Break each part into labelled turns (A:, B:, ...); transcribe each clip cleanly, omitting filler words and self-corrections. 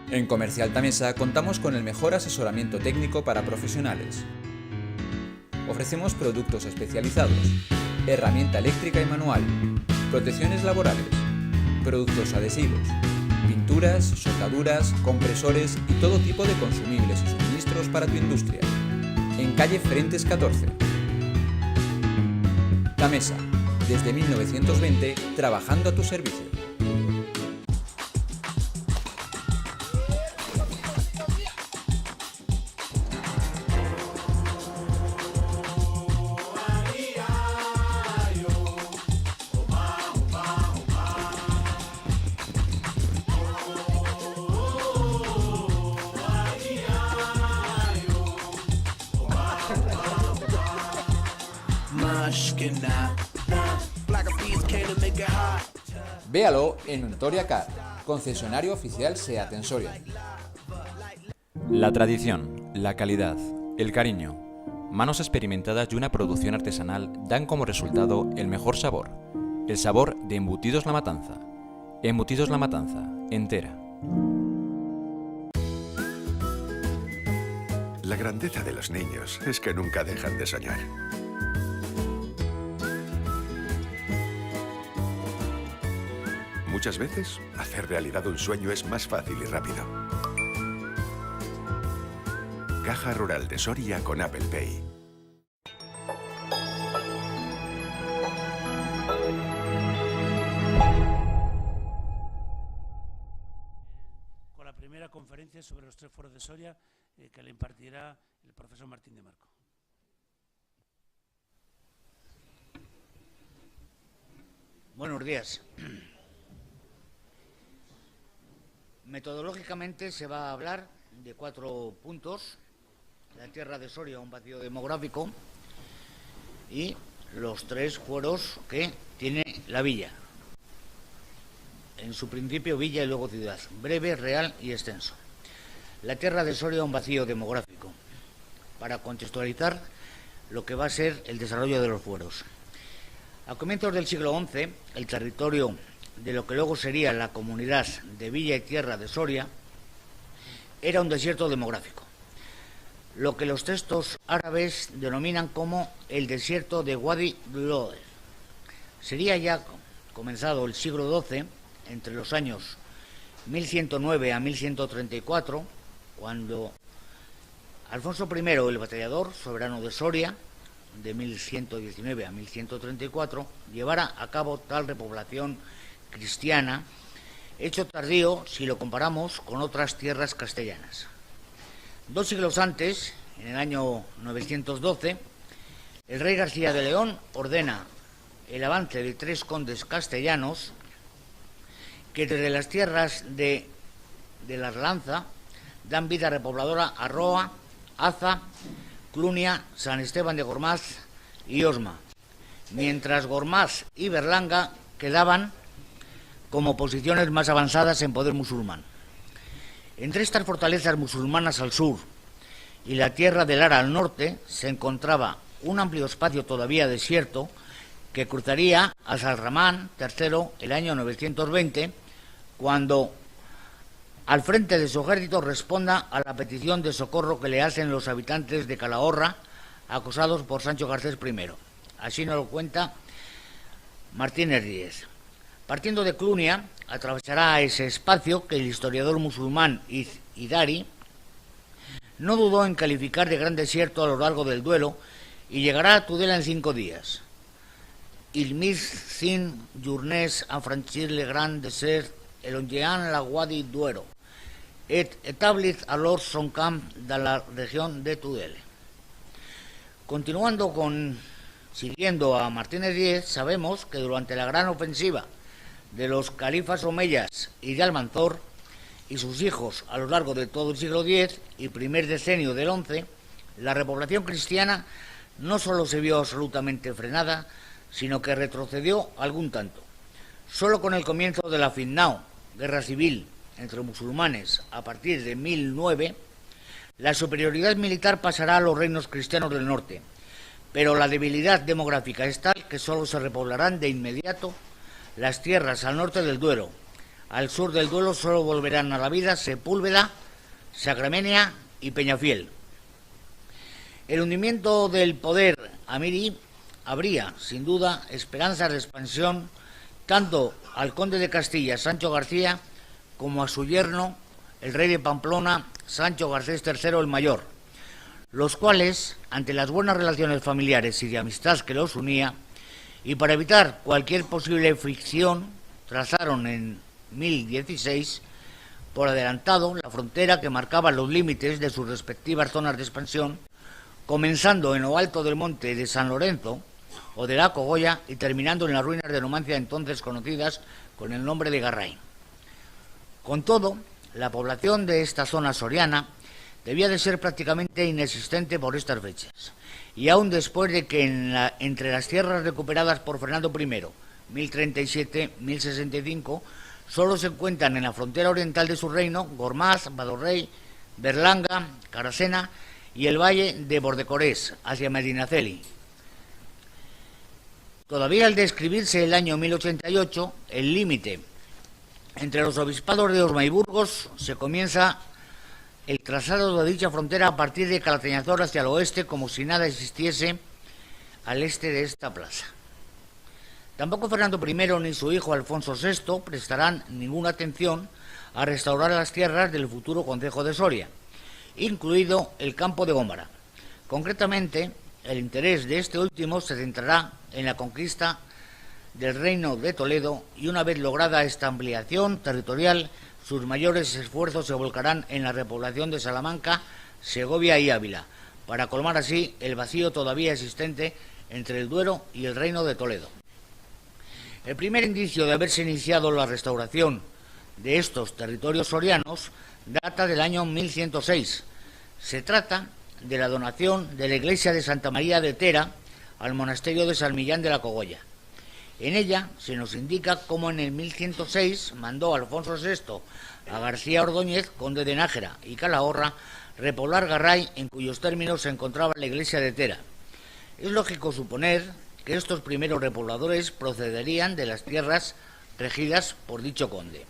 A: En Comercial Tamesa contamos con el mejor asesoramiento técnico para profesionales. Ofrecemos productos especializados, herramienta eléctrica y manual, protecciones laborales, productos adhesivos, pinturas, soldaduras, compresores y todo tipo de consumibles y suministros para tu industria. En calle Frentes 14. Tamesa, desde 1920, trabajando a tu servicio. Véalo en Untoria Car, concesionario oficial SEAT en Soria. La tradición, la calidad, el cariño, manos experimentadas y una producción artesanal dan como resultado el mejor sabor, el sabor de Embutidos La Matanza. Embutidos La Matanza, entera.
B: La grandeza de los niños es que nunca dejan de soñar. Muchas veces, hacer realidad un sueño es más fácil y rápido. Caja Rural de Soria con Apple Pay.
C: Con la primera conferencia sobre los 3 foros de Soria que le impartirá el profesor Martín de Marco.
D: Buenos días. Metodológicamente se va a hablar de 4 puntos: la tierra de Soria, un vacío demográfico, y los 3 foros que tiene la villa. En su principio villa y luego ciudad, breve, real y extenso. La tierra de Soria, un vacío demográfico, para contextualizar lo que va a ser el desarrollo de los fueros. A comienzos del siglo XI, el territorio de lo que luego sería la comunidad de Villa y Tierra de Soria era un desierto demográfico, lo que los textos árabes denominan como el desierto de Wadi Loer. Sería ya comenzado el siglo XII, entre los años 1109 a 1134, cuando Alfonso I, el batallador, soberano de Soria, de 1119 a 1134, llevara a cabo tal repoblación cristiana, hecho tardío si lo comparamos con otras tierras castellanas. 2 siglos antes, en el año 912, el rey García de León ordena el avance de 3 condes castellanos que desde las tierras de la Arlanza dan vida repobladora a Roa, Aza, Clunia, San Esteban de Gormaz y Osma, mientras Gormaz y Berlanga quedaban como posiciones más avanzadas en poder musulmán. Entre estas fortalezas musulmanas al sur y la tierra de Lara al norte se encontraba un amplio espacio todavía desierto que cruzaría a Salramán III el año 920, cuando al frente de su ejército responda a la petición de socorro que le hacen los habitantes de Calahorra, acosados por Sancho Garcés I. Así nos lo cuenta Martínez Díez. Partiendo de Clunia, atravesará ese espacio que el historiador musulmán Hidari no dudó en calificar de gran desierto a lo largo del Duero y llegará a Tudela en 5 días. Il mig sin journées a franchir le grand desert elongeant la Wadi Duero et établit alors son camp de la región de Tudela. Continuando siguiendo a Martínez Díez, sabemos que durante la gran ofensiva de los califas omeyas y de Almanzor y sus hijos a lo largo de todo el siglo X y primer decenio del XI, la repoblación cristiana no solo se vio absolutamente frenada, sino que retrocedió algún tanto. Solo con el comienzo de la Fitnah, guerra civil entre musulmanes a partir de 1009, la superioridad militar pasará a los reinos cristianos del norte, pero la debilidad demográfica es tal que solo se repoblarán de inmediato las tierras al norte del Duero, Al sur del Duero solo volverán a la vida Sepúlveda, Sacramenia y Peñafiel. El hundimiento del poder amirí habría, sin duda, esperanzas de expansión tanto al conde de Castilla, Sancho García, como a su yerno, el rey de Pamplona, Sancho Garcés III el Mayor, los cuales, ante las buenas relaciones familiares y de amistad que los unía, y para evitar cualquier posible fricción, trazaron en 1016, por adelantado, la frontera que marcaba los límites de sus respectivas zonas de expansión, comenzando en lo alto del monte de San Lorenzo o de la Cogolla y terminando en las ruinas de Numancia entonces conocidas con el nombre de Garray. Con todo, la población de esta zona soriana debía de ser prácticamente inexistente por estas fechas, y aún después de que entre las tierras recuperadas por Fernando I, 1037-1065, solo se encuentran en la frontera oriental de su reino Gormaz, Badorrey, Berlanga, Caracena y el valle de Bordecorés, hacia Medinaceli. Todavía al describirse el año 1088, el límite entre los obispados de Osma y Burgos, se comienza el trazado de dicha frontera a partir de Calatañazor hacia el oeste, como si nada existiese al este de esta plaza. Tampoco Fernando I ni su hijo Alfonso VI prestarán ninguna atención a restaurar las tierras del futuro concejo de Soria, incluido el campo de Gómara. Concretamente, el interés de este último se centrará en la conquista del reino de Toledo y una vez lograda esta ampliación territorial, sus mayores esfuerzos se volcarán en la repoblación de Salamanca, Segovia y Ávila, para colmar así el vacío todavía existente entre el Duero y el reino de Toledo. El primer indicio de haberse iniciado la restauración de estos territorios sorianos data del año 1106. Se trata de la donación de la iglesia de Santa María de Tera al monasterio de San Millán de la Cogolla. En ella se nos indica cómo en el 1106 mandó Alfonso VI a García Ordóñez, conde de Nájera y Calahorra, repoblar Garray, en cuyos términos se encontraba la iglesia de Tera. Es lógico suponer que estos primeros repobladores procederían de las tierras regidas por dicho conde.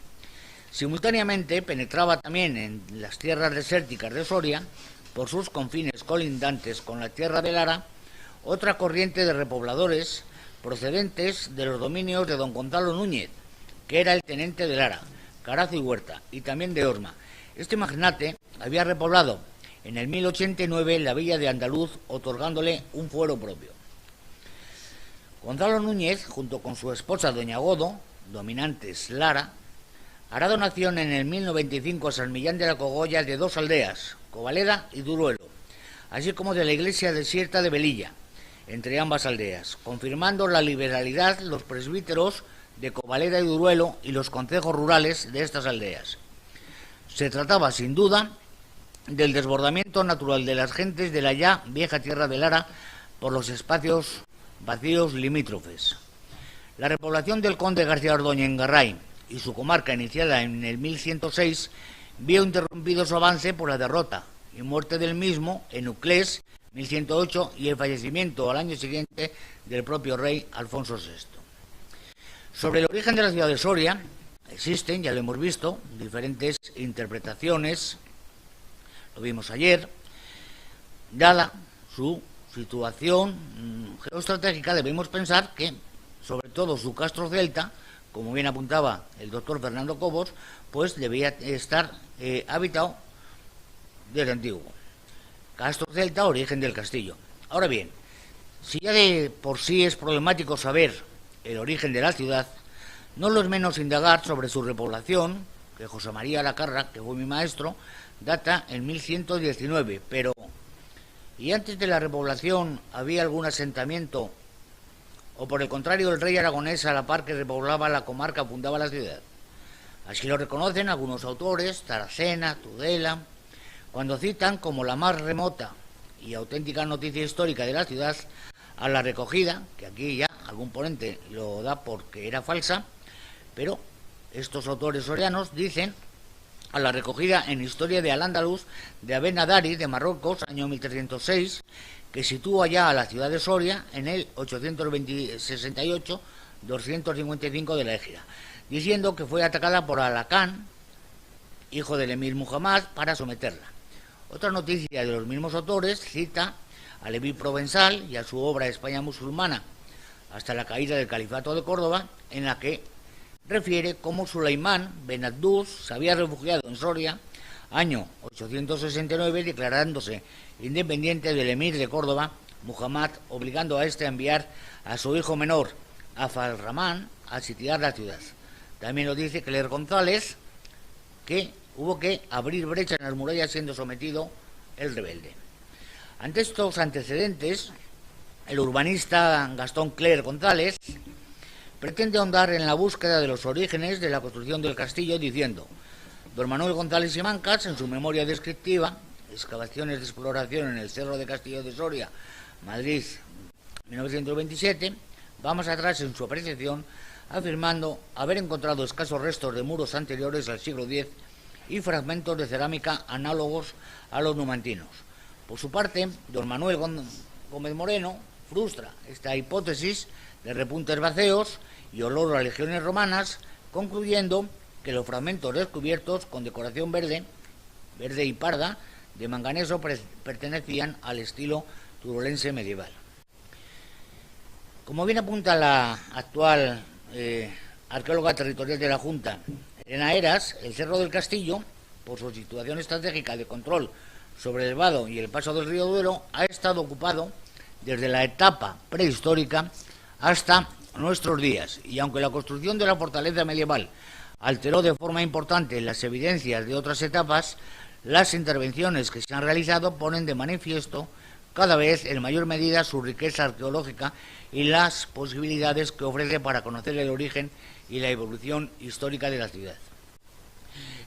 D: Simultáneamente penetraba también en las tierras desérticas de Soria, por sus confines colindantes con la tierra de Lara, otra corriente de repobladores procedentes de los dominios de don Gonzalo Núñez, que era el tenente de Lara, Carazo y Huerta, y también de Osma. Este magnate había repoblado en el 1089 la villa de Andaluz, otorgándole un fuero propio. Gonzalo Núñez, junto con su esposa doña Godo, dominantes Lara, hará donación en el 1095 a San Millán de la Cogolla de dos aldeas, Covaleda y Duruelo, así como de la iglesia desierta de Velilla, entre ambas aldeas, confirmando la liberalidad los presbíteros de Covaleda y Duruelo y los concejos rurales de estas aldeas. Se trataba, sin duda, del desbordamiento natural de las gentes de la ya vieja tierra de Lara por los espacios vacíos limítrofes. La repoblación del conde García Ordóñez en Garray y su comarca, iniciada en el 1106, vio interrumpido su avance por la derrota y muerte del mismo en Uclés, 1108, y el fallecimiento al año siguiente del propio rey Alfonso VI. Sobre el origen de la ciudad de Soria existen, ya lo hemos visto, diferentes interpretaciones, lo vimos ayer. Dada su situación geoestratégica, debemos pensar que, sobre todo su castro celta, como bien apuntaba el doctor Fernando Cobos, pues debía estar habitado desde antiguo. Castro celta, origen del castillo. Ahora bien, si ya de por sí es problemático saber el origen de la ciudad, no lo es menos indagar sobre su repoblación, que José María Lacarra, que fue mi maestro, data en 1119, pero ¿y antes de la repoblación había algún asentamiento, o por el contrario el rey aragonés a la par que repoblaba la comarca fundaba la ciudad? Así lo reconocen algunos autores, Taracena, Tudela, cuando citan como la más remota y auténtica noticia histórica de la ciudad a la recogida, que aquí ya algún ponente lo da porque era falsa, pero estos autores sorianos dicen a la recogida en Historia de Al-Ándalus de Abenadari de Marruecos, año 1306, que sitúa ya a la ciudad de Soria en el 868-255 de la Égira. diciendo que fue atacada por Alacán, hijo del emir Muhammad, para someterla. Otra noticia de los mismos autores cita a Leví Provenzal y a su obra España musulmana hasta la caída del Califato de Córdoba, en la que refiere cómo Sulaimán Ben Abdus se había refugiado en Soria, año 869, declarándose independiente del emir de Córdoba, Muhammad, obligando a este a enviar a su hijo menor, Afal-Ramán, a sitiar la ciudad. También lo dice Cler González, que hubo que abrir brecha en las murallas siendo sometido el rebelde. Ante estos antecedentes, el urbanista Gastón Cler González pretende ahondar en la búsqueda de los orígenes de la construcción del castillo, diciendo: don Manuel González y Mancas, en su memoria descriptiva, Excavaciones de exploración en el Cerro de Castillo de Soria, Madrid, 1927, va más atrás en su apreciación, afirmando haber encontrado escasos restos de muros anteriores al siglo X y fragmentos de cerámica análogos a los numantinos. Por su parte, don Manuel Gómez Moreno frustra esta hipótesis de repuntes vacíos y olor a legiones romanas, concluyendo que los fragmentos descubiertos con decoración verde y parda, de manganeso, pertenecían al estilo turolense medieval. Como bien apunta la actual arqueóloga territorial de la Junta, Elena Heras, el Cerro del Castillo, por su situación estratégica de control sobre el vado y el paso del río Duero, ha estado ocupado desde la etapa prehistórica hasta nuestros días, y aunque la construcción de la fortaleza medieval alteró de forma importante las evidencias de otras etapas, las intervenciones que se han realizado ponen de manifiesto cada vez en mayor medida su riqueza arqueológica y las posibilidades que ofrece para conocer el origen y la evolución histórica de la ciudad.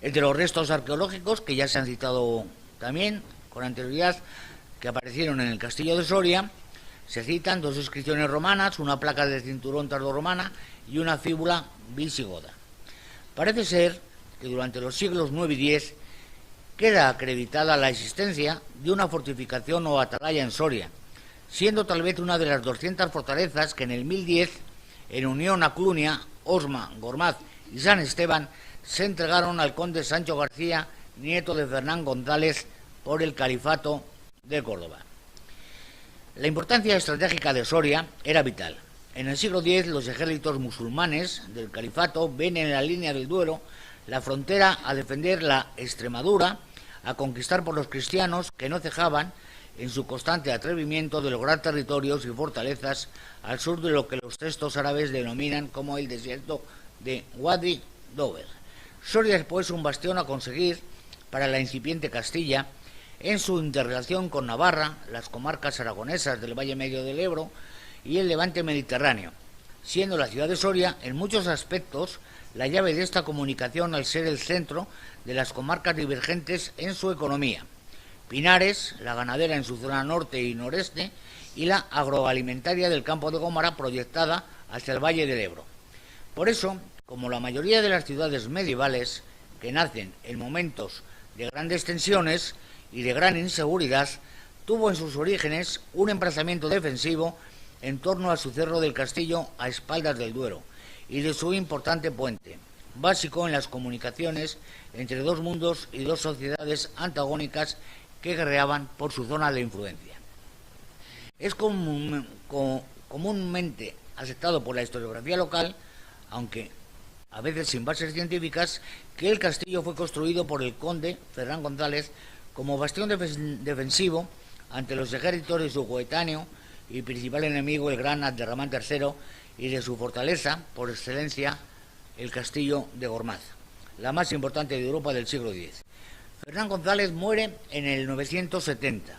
D: Entre los restos arqueológicos, que ya se han citado también con anterioridad, que aparecieron en el castillo de Soria, se citan dos inscripciones romanas, una placa de cinturón tardorromana y una fíbula visigoda. Parece ser que durante los siglos IX y X queda acreditada la existencia de una fortificación o atalaya en Soria, siendo tal vez una de las 200 fortalezas que en el 1010, en unión a Clunia, Osma, Gormaz y San Esteban, se entregaron al conde Sancho García, nieto de Fernán González, por el Califato de Córdoba. La importancia estratégica de Soria era vital. En el siglo X, los ejércitos musulmanes del Califato ven en la línea del Duero la frontera a defender la Extremadura, a conquistar por los cristianos, que no cejaban en su constante atrevimiento de lograr territorios y fortalezas al sur de lo que los textos árabes denominan como el desierto de Wadi Dover. Soria es pues un bastión a conseguir para la incipiente Castilla en su interrelación con Navarra, las comarcas aragonesas del Valle Medio del Ebro y el levante mediterráneo, siendo la ciudad de Soria en muchos aspectos la llave de esta comunicación al ser el centro de las comarcas divergentes en su economía: Pinares, la ganadera en su zona norte y noreste, y la agroalimentaria del campo de Gómara proyectada hacia el Valle del Ebro. Por eso, como la mayoría de las ciudades medievales, que nacen en momentos de grandes tensiones y de gran inseguridad, tuvo en sus orígenes un emplazamiento defensivo en torno a su cerro del Castillo a espaldas del Duero y de su importante puente, básico en las comunicaciones entre dos mundos y dos sociedades antagónicas que guerreaban por su zona de influencia. Es comúnmente aceptado por la historiografía local, aunque a veces sin bases científicas, que el castillo fue construido por el conde Fernán González como bastión defensivo ante los ejércitos de su coetáneo y principal enemigo, el gran Abderramán III, y de su fortaleza, por excelencia, el castillo de Gormaz, la más importante de Europa del siglo X. Fernán González muere en el 970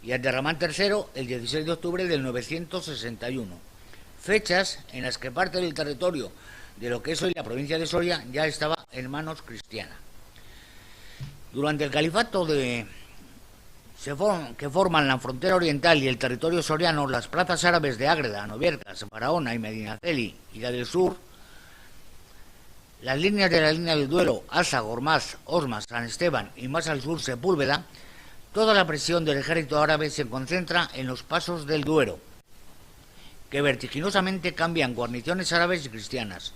D: y Abderramán III el 16 de octubre del 961, fechas en las que parte del territorio de lo que es hoy la provincia de Soria ya estaba en manos cristianas. Durante el califato que forman la frontera oriental y el territorio soriano, las plazas árabes de Ágreda, Noviercas, Barahona y Medinaceli y la del sur, las líneas de la línea del Duero, Asa, Gormaz, Osma, San Esteban y más al sur Sepúlveda, toda la presión del ejército árabe se concentra en los pasos del Duero, que vertiginosamente cambian guarniciones árabes y cristianas,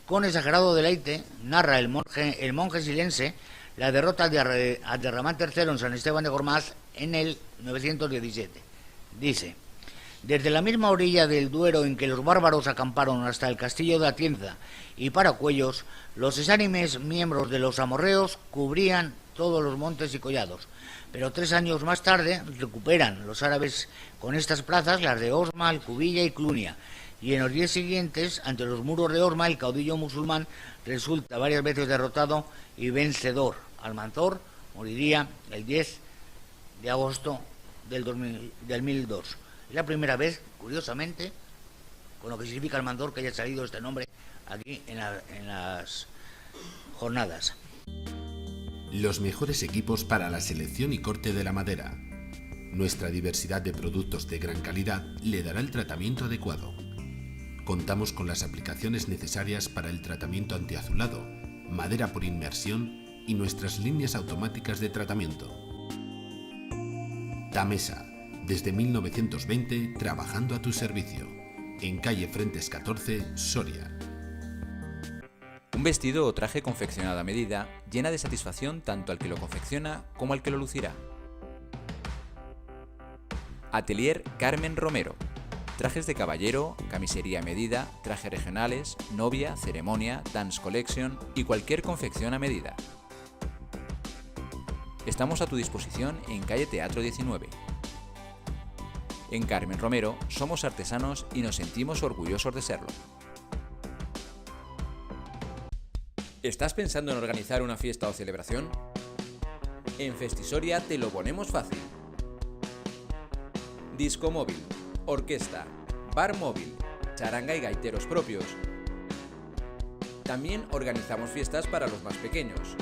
D: Con exagerado deleite narra el monje silense la derrota de Abderramán III en San Esteban de Gormaz en el 917. Dice: desde la misma orilla del Duero en que los bárbaros acamparon hasta el castillo de Atienza y Paracuellos, los exánimes miembros de los amorreos cubrían todos los montes y collados. Pero 3 años más tarde recuperan los árabes con estas plazas las de Osma, Alcubilla y Clunia, y en los 10 siguientes, ante los muros de Osma, el caudillo musulmán resulta varias veces derrotado y vencedor. Almanzor moriría el 10 de agosto del 1002. Es la primera vez, curiosamente, con lo que significa Almanzor, que haya salido este nombre aquí en las jornadas.
E: Los mejores equipos para la selección y corte de la madera. Nuestra diversidad de productos de gran calidad le dará el tratamiento adecuado. Contamos con las aplicaciones necesarias para el tratamiento antiazulado, madera por inmersión y nuestras líneas automáticas de tratamiento. Tamesa, desde 1920 trabajando a tu servicio. En calle Frentes 14, Soria.
A: Un vestido o traje confeccionado a medida llena de satisfacción tanto al que lo confecciona como al que lo lucirá. Atelier Carmen Romero. Trajes de caballero, camisería a medida, trajes regionales, novia, ceremonia, dance collection y cualquier confección a medida. Estamos a tu disposición en calle Teatro 19. En Carmen Romero somos artesanos y nos sentimos orgullosos de serlo. ¿Estás pensando en organizar una fiesta o celebración? En Festisoria te lo ponemos fácil. Disco móvil, orquesta, bar móvil, charanga y gaiteros propios. También organizamos fiestas para los más pequeños.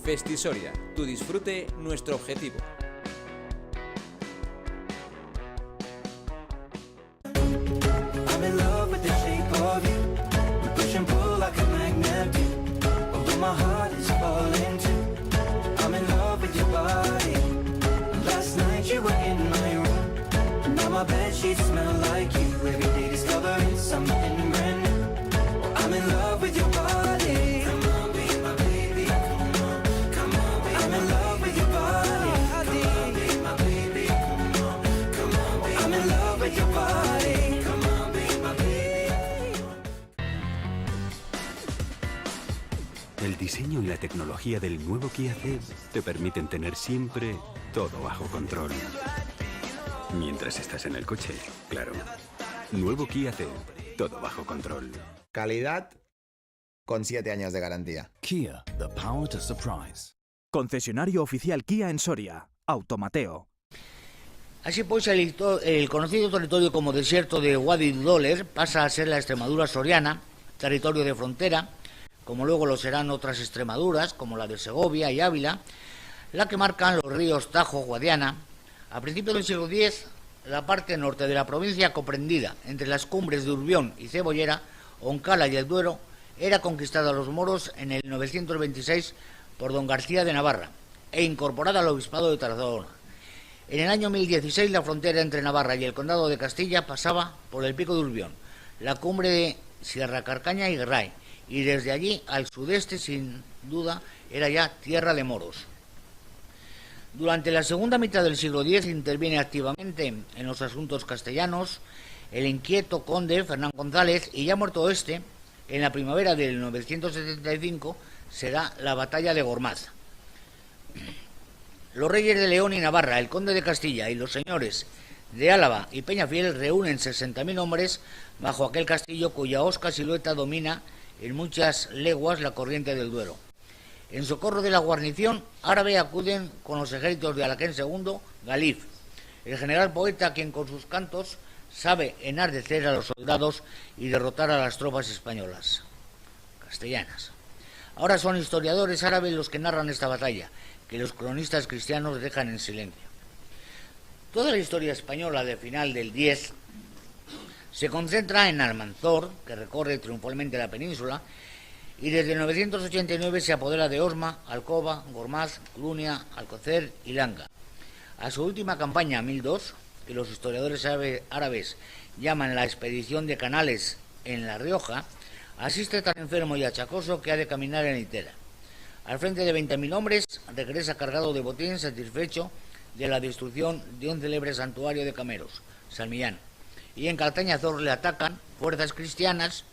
A: Festisoria, tu disfrute, nuestro objetivo.
F: El diseño y la tecnología del nuevo Kia Ceed te permiten tener siempre todo bajo control. Mientras estás en el coche, claro. Nuevo Kia Ceed, todo bajo control.
G: Calidad con 7 años de garantía.
H: Kia, the power to surprise.
I: Concesionario oficial Kia en Soria, Automateo.
D: Así pues, el conocido territorio como desierto de Wadi Doler pasa a ser la Extremadura soriana, territorio de frontera, como luego lo serán otras Extremaduras, como la de Segovia y Ávila, la que marcan los ríos Tajo, Guadiana. A principios del siglo X, la parte norte de la provincia, comprendida entre las cumbres de Urbión y Cebollera, Oncala y el Duero, era conquistada a los moros en el 926 por don García de Navarra e incorporada al obispado de Tarazona. En el año 1016 la frontera entre Navarra y el condado de Castilla pasaba por el pico de Urbión, la cumbre de Sierra Carcaña y Guerray, y desde allí al sudeste, sin duda, era ya tierra de moros. Durante la segunda mitad del siglo X interviene activamente en los asuntos castellanos el inquieto conde Fernán González, y ya muerto este, en la primavera del 975 se da la batalla de Gormaz. Los reyes de León y Navarra, el conde de Castilla y los señores de Álava y Peñafiel reúnen 60.000 hombres bajo aquel castillo cuya hosca silueta domina en muchas leguas la corriente del Duero. En socorro de la guarnición árabe acuden con los ejércitos de Alaquén II, Galif, el general poeta quien con sus cantos sabe enardecer a los soldados y derrotar a las tropas españolas, castellanas. Ahora son historiadores árabes los que narran esta batalla, que los cronistas cristianos dejan en silencio. Toda la historia española de final del X se concentra en Almanzor, que recorre triunfalmente la península, y desde 989 se apodera de Osma, Alcoba, Gormaz, Clunia, Alcocer y Langa. A su última campaña, 1002, que los historiadores árabes llaman la expedición de Canales en La Rioja, asiste tan enfermo y achacoso que ha de caminar en litera. Al frente de 20.000 hombres, regresa cargado de botín, satisfecho de la destrucción de un célebre santuario de cameros, San Millán. Y en Caltañazor le atacan fuerzas cristianas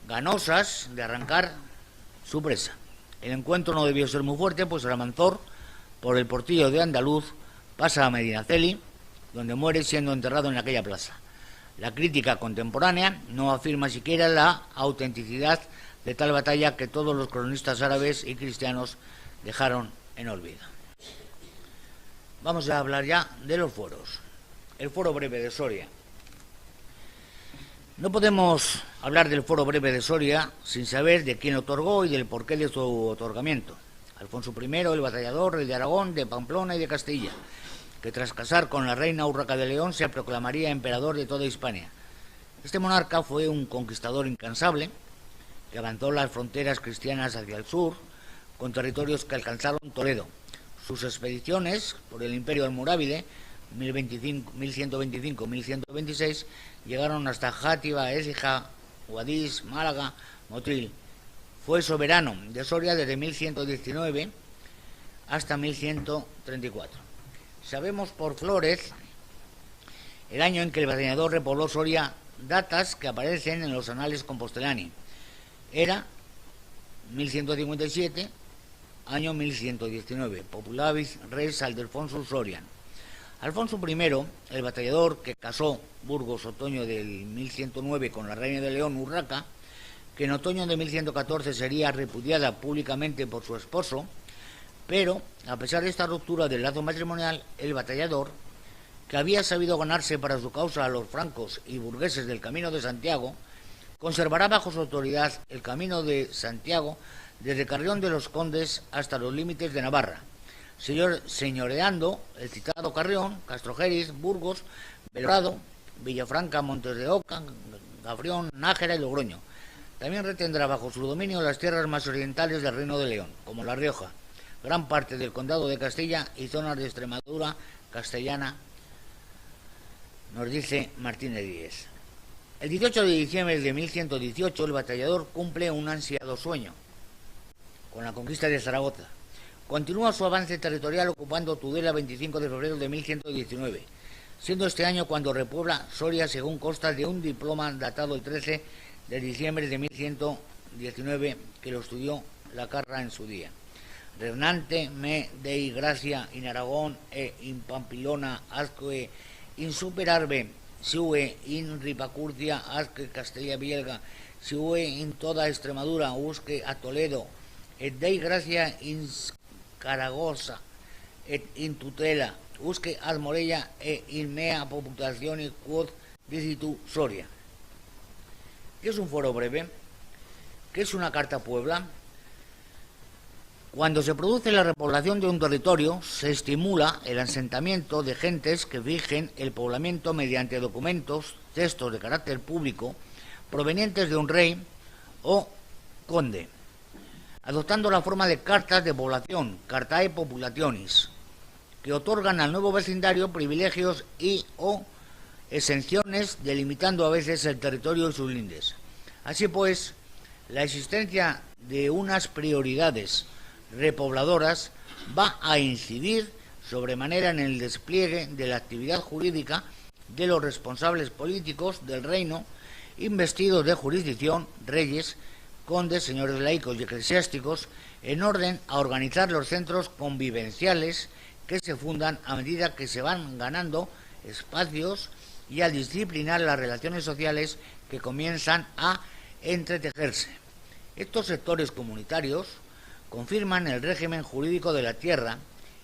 D: ganosas de arrancar su presa. El encuentro no debió ser muy fuerte, pues Almanzor, por el portillo de Andaluz, pasa a Medinaceli, donde muere siendo enterrado en aquella plaza. La crítica contemporánea no afirma siquiera la autenticidad de tal batalla que todos los cronistas árabes y cristianos dejaron en olvido. Vamos a hablar ya de los fueros. El Foro Breve de Soria. No podemos hablar del Foro Breve de Soria sin saber de quién lo otorgó y del porqué de su otorgamiento. Alfonso I, el batallador, rey de Aragón, de Pamplona y de Castilla, que tras casar con la reina Urraca de León se proclamaría emperador de toda Hispania. Este monarca fue un conquistador incansable que avanzó las fronteras cristianas hacia el sur, con territorios que alcanzaron Toledo. Sus expediciones por el Imperio almorávide, 1125-1126, llegaron hasta Játiva, Écija, Guadix, Málaga, Motril. Fue soberano de Soria desde 1119 hasta 1134. Sabemos por Flores el año en que el batallador repobló Soria, datas que aparecen en los anales compostelani. Era 1157, año 1119, populavis res Aldefonso Sorian. Alfonso I, el batallador que casó Burgos otoño del 1109 con la reina de León Urraca, que en otoño de 1114 sería repudiada públicamente por su esposo, pero a pesar de esta ruptura del lazo matrimonial, el batallador, que había sabido ganarse para su causa a los francos y burgueses del Camino de Santiago, conservará bajo su autoridad el Camino de Santiago desde Carrión de los Condes hasta los límites de Navarra, señoreando el citado Carrión, Castrojeriz, Burgos, Belgrado, Villafranca, Montes de Oca, Gafrión, Nájera y Logroño. También retendrá bajo su dominio las tierras más orientales del Reino de León, como La Rioja, gran parte del Condado de Castilla y zonas de Extremadura castellana, nos dice Martínez Díez. El 18 de diciembre de 1118 el batallador cumple un ansiado sueño con la conquista de Zaragoza. Continúa su avance territorial ocupando Tudela 25 de febrero de 1119, siendo este año cuando repuebla Soria según consta de un diploma datado el 13 de diciembre de 1119 que lo estudió Lacarra en su día. Regnante me dei gracia in Aragón e in Pampilona asque insuperarve siue in Ripacurcia asque Castilla Vielga siue in toda Extremadura usque a Toledo et dei gracia in Caragosa et in Tutela usque ad Morella e in mea populazione quod dicitu Soria. ¿Qué es un foro breve? ¿Qué es una carta Puebla? Cuando se produce la repoblación de un territorio, se estimula el asentamiento de gentes que fijen el poblamiento mediante documentos, textos de carácter público, provenientes de un rey o conde, adoptando la forma de cartas de población, cartae populationis, que otorgan al nuevo vecindario privilegios y o exenciones, delimitando a veces el territorio y sus lindes. Así pues, la existencia de unas prioridades repobladoras va a incidir sobremanera en el despliegue de la actividad jurídica de los responsables políticos del reino, investidos de jurisdicción, reyes, condes, señores laicos y eclesiásticos, en orden a organizar los centros convivenciales que se fundan a medida que se van ganando espacios y a disciplinar las relaciones sociales que comienzan a entretejerse. Estos sectores comunitarios confirman el régimen jurídico de la tierra,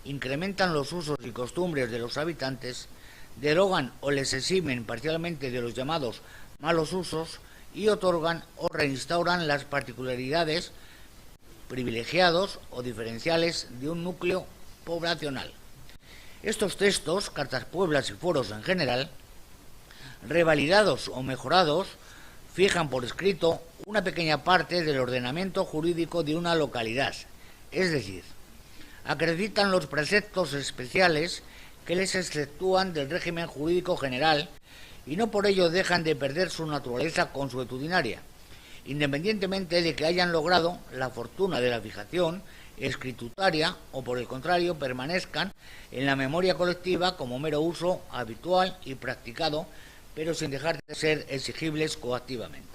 D: incrementan los usos y costumbres de los habitantes, derogan o les eximen parcialmente de los llamados malos usos y otorgan o reinstauran las particularidades, privilegiados o diferenciales de un núcleo poblacional. Estos textos, cartas pueblas y foros en general, revalidados o mejorados, fijan por escrito una pequeña parte del ordenamiento jurídico de una localidad, es decir, acreditan los preceptos especiales que les exceptúan del régimen jurídico general y no por ello dejan de perder su naturaleza consuetudinaria, independientemente de que hayan logrado la fortuna de la fijación escritutaria o por el contrario permanezcan en la memoria colectiva como mero uso habitual y practicado, pero sin dejar de ser exigibles coactivamente.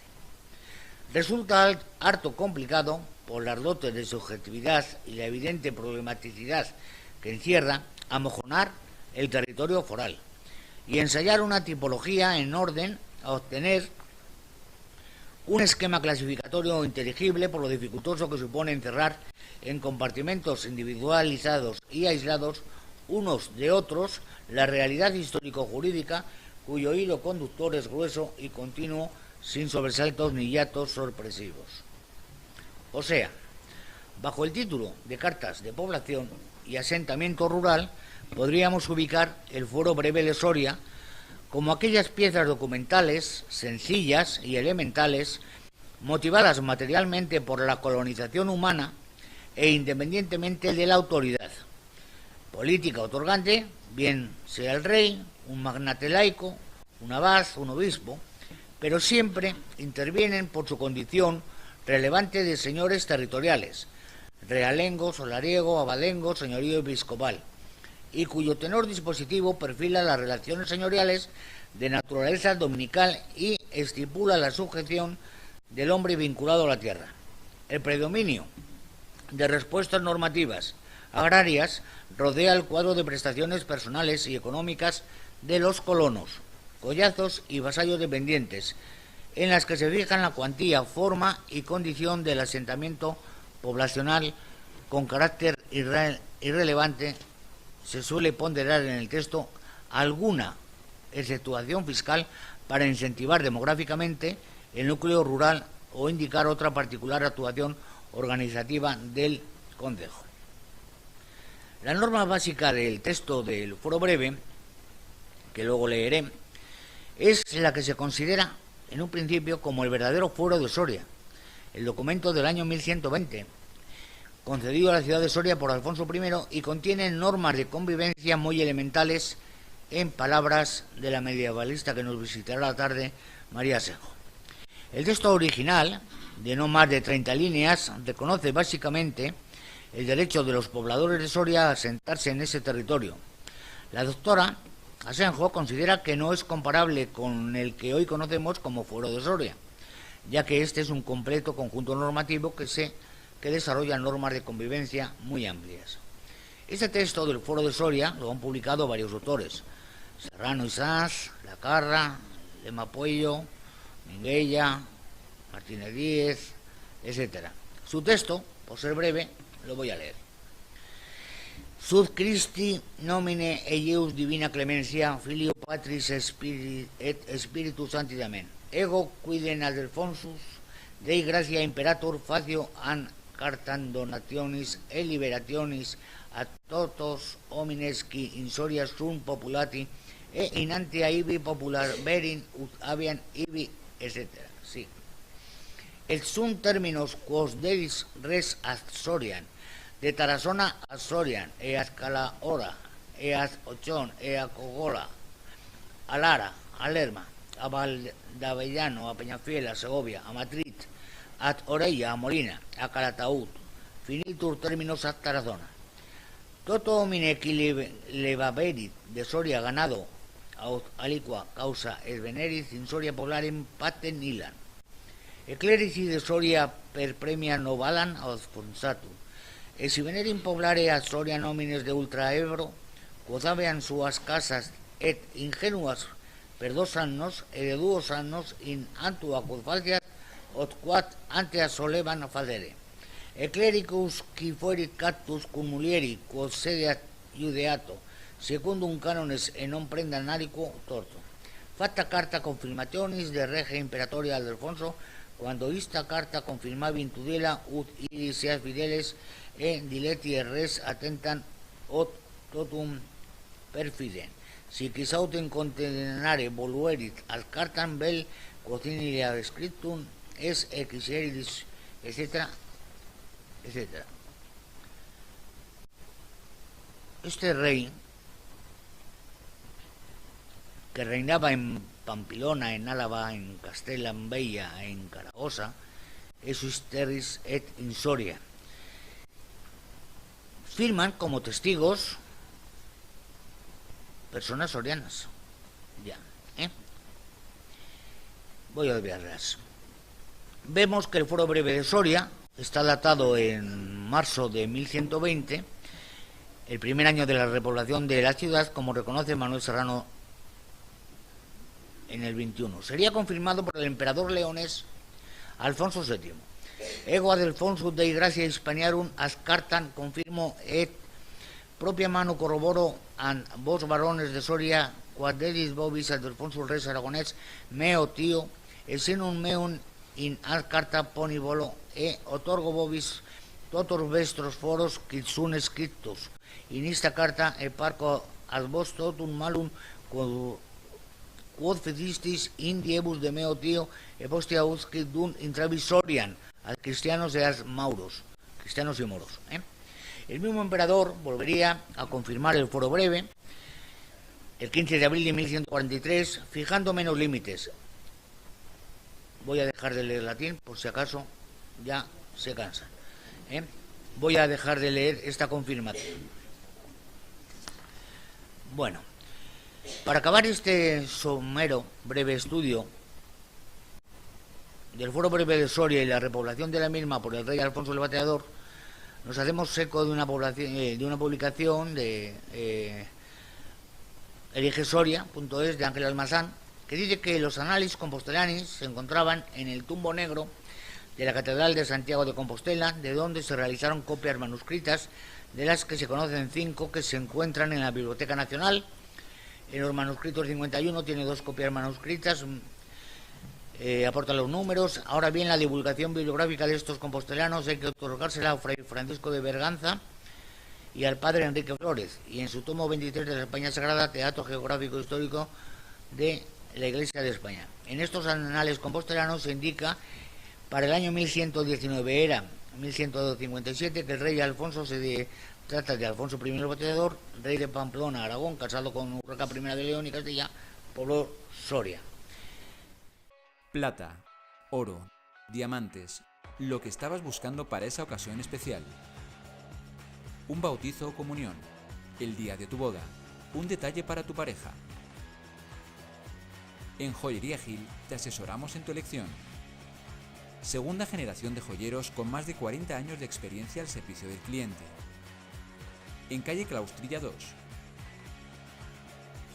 D: Resulta harto complicado, por las dotes de subjetividad y la evidente problematicidad que encierra, amojonar el territorio foral y ensayar una tipología en orden a obtener un esquema clasificatorio inteligible por lo dificultoso que supone encerrar en compartimentos individualizados y aislados unos de otros la realidad histórico-jurídica cuyo hilo conductor es grueso y continuo sin sobresaltos ni hiatos sorpresivos. O sea, bajo el título de Cartas de Población y Asentamiento Rural podríamos ubicar el Fuero Breve de Soria como aquellas piezas documentales sencillas y elementales motivadas materialmente por la colonización humana e independientemente de la autoridad política otorgante, bien sea el rey, un magnate laico, un abad, un obispo, pero siempre intervienen por su condición relevante de señores territoriales, realengo, solariego, abadengo, señorío episcopal, y cuyo tenor dispositivo perfila las relaciones señoriales de naturaleza dominical y estipula la sujeción del hombre vinculado a la tierra. El predominio de respuestas normativas agrarias rodea el cuadro de prestaciones personales y económicas de los colonos, collazos y vasallos dependientes, en las que se fijan la cuantía, forma y condición del asentamiento poblacional con carácter irrelevante. Se suele ponderar en el texto alguna exceptuación fiscal para incentivar demográficamente el núcleo rural o indicar otra particular actuación organizativa del concejo. La norma básica del texto del Fuero Breve, que luego leeré, es la que se considera en un principio como el verdadero Fuero de Soria, el documento del año 1120, concedido a la ciudad de Soria por Alfonso I, y contiene normas de convivencia muy elementales, en palabras de la medievalista que nos visitará la tarde, María Asenjo. El texto original, de no más de 30 líneas, reconoce básicamente el derecho de los pobladores de Soria a asentarse en ese territorio. La doctora Asenjo considera que no es comparable con el que hoy conocemos como Fuero de Soria, ya que este es un completo conjunto normativo que desarrolla normas de convivencia muy amplias. Este texto del Fuero de Soria lo han publicado varios autores: Serrano y Sanz, Lacarra, Lema Puello, Minguella, Martínez Díez, etc. Su texto, por ser breve, lo voy a leer. Sud Christi nomine eius divina clemencia, filio patris et spiritus sancti amen. Ego quidem ad Alfonsus, Dei gratia imperator facio an cartam donationis e liberationis a totos homines qui in Soria sunt populati e in ante ibi popular verin ut habian ibi, etc. Sí. Et sunt terminos quos deis res ad Sorian, de Tarazona a Sorian, e a Calahorra, e a Ochón, e a Cogola, a Lara, a Lerma, a Valdavellano, a Peñafiel, a Segovia, a Madrid, ad Orella, a Molina, a Calataúd, finitur terminos ad Tarazona. Toto homine qui levaverit de Soria ganado, aut aliqua causa et veneris in Soria poblarem paten ilan. E clerici de Soria per premia novalan aut sponsatum. E si venerim poblare ad Soria nomines de ultra Ebro, quod habean suas casas et ingenuas per 2 annos, e de 2 annos in antua quod faciat, ot quad ante solevan fadere. E clericus qui fuerit cactus cum mulieri, quod sedeat iudeato, secundum canones e non prendan aliquo torto. Fatta carta confirmationis de rege imperatoria ad Alfonso, quando ista carta confirmavi in tudela ut iris seas fideles e dileti et res attentan ot totum perfiden. Si quisautem contenere voluerit ad cartam vel quotidilia scriptum es equiseridis, etc., etc. Este rey, que reinaba en Pamplona, en Álava, en Castella en Bella, en Zaragoza, e sus terris et in Soria. Firman como testigos personas sorianas. Ya, voy a verlas. Vemos que el Foro Breve de Soria está datado en marzo de 1120, el primer año de la repoblación de la ciudad, como reconoce Manuel Serrano en el 21. Sería confirmado por el emperador leonés Alfonso VII. Ego ad Alfonso Dei Gratia Hispaniarum ascartan confirmo et propia mano corroboro an vos varones de Soria quad dedis vobis ad Alfonso Res Aragonés meo tío et sinum meum in ascarta poni volo e otorgo vobis totor vestros foros quid sun scriptos in ista carta e parco ad vos totum malum quod fedistis in diebus de meo tío e postea usquid dun intravisorian ad cristianos e as mauros, cristianos y moros. El mismo emperador volvería a confirmar el Foro Breve el 15 de abril de 1143, fijando menos límites. Voy a dejar de leer latín por si acaso ya se cansan. Voy a dejar de leer esta confirmación. Bueno, para acabar este somero breve estudio del Foro Breve de Soria y la repoblación de la misma por el rey Alfonso el Bateador, nos hacemos eco de una publicación de eligesoria.es de Ángel Almazán, que dice que los análisis compostelanis se encontraban en el tumbo negro de la Catedral de Santiago de Compostela, de donde se realizaron copias manuscritas, de las que se conocen 5 que se encuentran en la Biblioteca Nacional. En los manuscritos 51 tiene 2 copias manuscritas, aporta los números. Ahora bien, la divulgación bibliográfica de estos compostelanos hay que otorgársela a Fray Francisco de Berganza y al padre Enrique Flores, y en su tomo 23 de la España Sagrada, Teatro Geográfico Histórico de la Iglesia de España. En estos anales compostelanos se indica para el año 1119, era 1157, que el rey Alfonso trata de Alfonso I el Bateador, rey de Pamplona, Aragón, casado con Urraca I de León y Castilla, pobló Soria.
A: Plata, oro, diamantes, lo que estabas buscando para esa ocasión especial. Un bautizo o comunión, el día de tu boda, un detalle para tu pareja. En Joyería Gil te asesoramos en tu elección. Segunda generación de joyeros con más de 40 años de experiencia al servicio del cliente. En calle Claustrilla 2.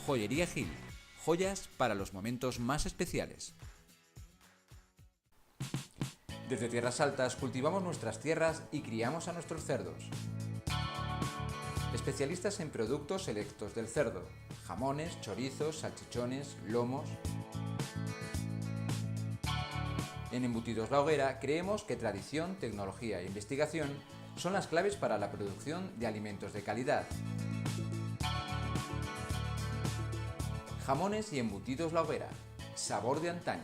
A: Joyería Gil, joyas para los momentos más especiales. Desde Tierras Altas cultivamos nuestras tierras y criamos a nuestros cerdos. Especialistas en productos selectos del cerdo, jamones, chorizos, salchichones, lomos. En Embutidos La Hoguera creemos que tradición, tecnología e investigación son las claves para la producción de alimentos de calidad. Jamones y Embutidos La Hoguera, sabor de antaño.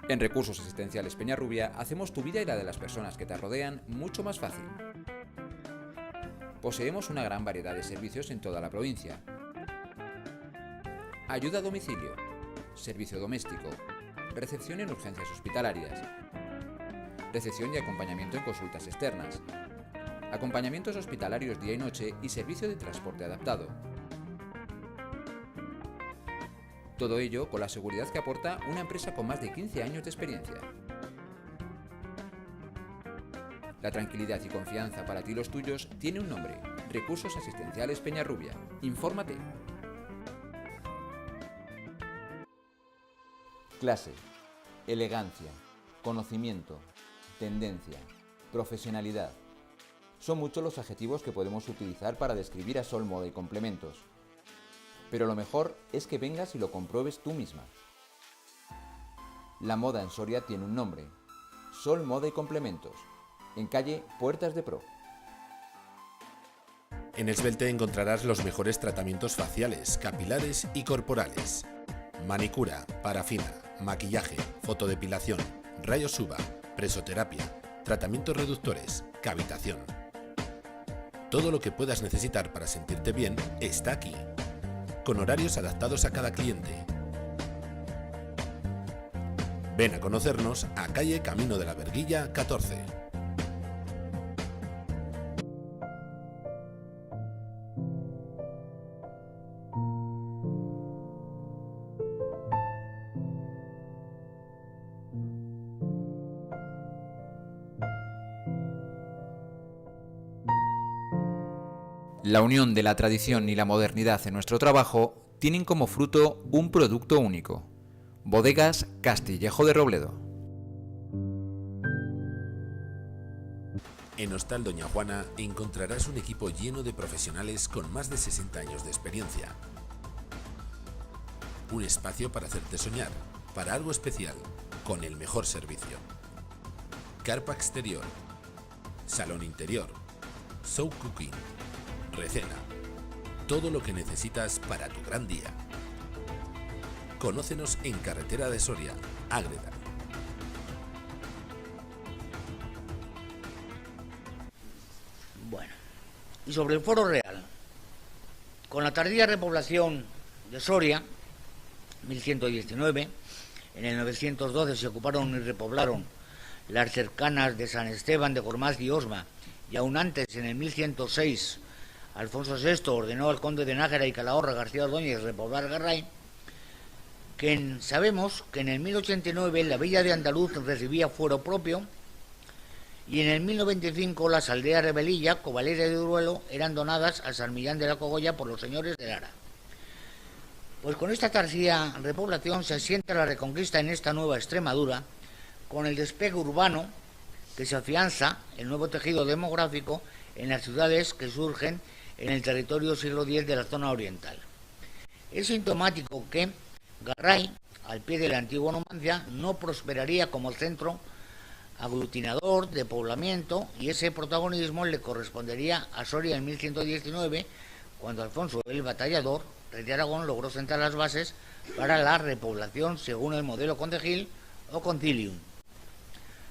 A: En Recursos Asistenciales Peñarrubia hacemos tu vida y la de las personas que te rodean mucho más fácil. Poseemos una gran variedad de servicios en toda la provincia. Ayuda a domicilio, servicio doméstico, recepción en urgencias hospitalarias, recepción y acompañamiento en consultas externas, acompañamientos hospitalarios día y noche y servicio de transporte adaptado. Todo ello con la seguridad que aporta una empresa con más de 15 años de experiencia. La tranquilidad y confianza para ti y los tuyos tiene un nombre: Recursos Asistenciales Peñarrubia. Infórmate. Clase, elegancia, conocimiento, tendencia, profesionalidad. Son muchos los adjetivos que podemos utilizar para describir a Sol Moda y Complementos. Pero lo mejor es que vengas y lo compruebes tú misma. La moda en Soria tiene un nombre: Sol Moda y Complementos, en calle Puertas de Pro.
E: En Esbelte encontrarás los mejores tratamientos faciales, capilares y corporales. Manicura, parafina, maquillaje, fotodepilación, rayos UVA, presoterapia, tratamientos reductores, cavitación. Todo lo que puedas necesitar para sentirte bien está aquí. con horarios adaptados a cada cliente. Ven a conocernos a calle Camino de la Verguilla 14.
A: La unión de la tradición y la modernidad en nuestro trabajo tienen como fruto un producto único. Bodegas Castillejo de Robledo.
E: En Hostal Doña Juana encontrarás un equipo lleno de profesionales con más de 60 años de experiencia. Un espacio para hacerte soñar, para algo especial, con el mejor servicio. Carpa exterior, salón interior, show cooking, recena, todo lo que necesitas para tu gran día. Conócenos en Carretera de Soria, Ágreda.
D: Bueno, y sobre el Foro Real, con la tardía repoblación de Soria, 1119, en el 912 se ocuparon y repoblaron las cercanas de San Esteban de Gormaz y Osma, y aún antes, en el 1106, Alfonso VI ordenó al conde de Nájera y Calahorra García Ordóñez repoblar Garray, sabemos que en el 1089 la villa de Andaluz recibía fuero propio y en el 1095 las aldeas de Belilla, Covalera y de Duruelo eran donadas a San Millán de la Cogolla por los señores de Lara. Pues con esta tardía repoblación se asienta la reconquista en esta nueva Extremadura, con el despegue urbano que se afianza el nuevo tejido demográfico en las ciudades que surgen en el territorio siglo X de la zona oriental. Es sintomático que Garray, al pie de la antigua Numancia, no prosperaría como centro aglutinador de poblamiento, y ese protagonismo le correspondería a Soria en 1119, cuando Alfonso el Batallador, rey de Aragón, logró sentar las bases para la repoblación según el modelo concejil o concilium.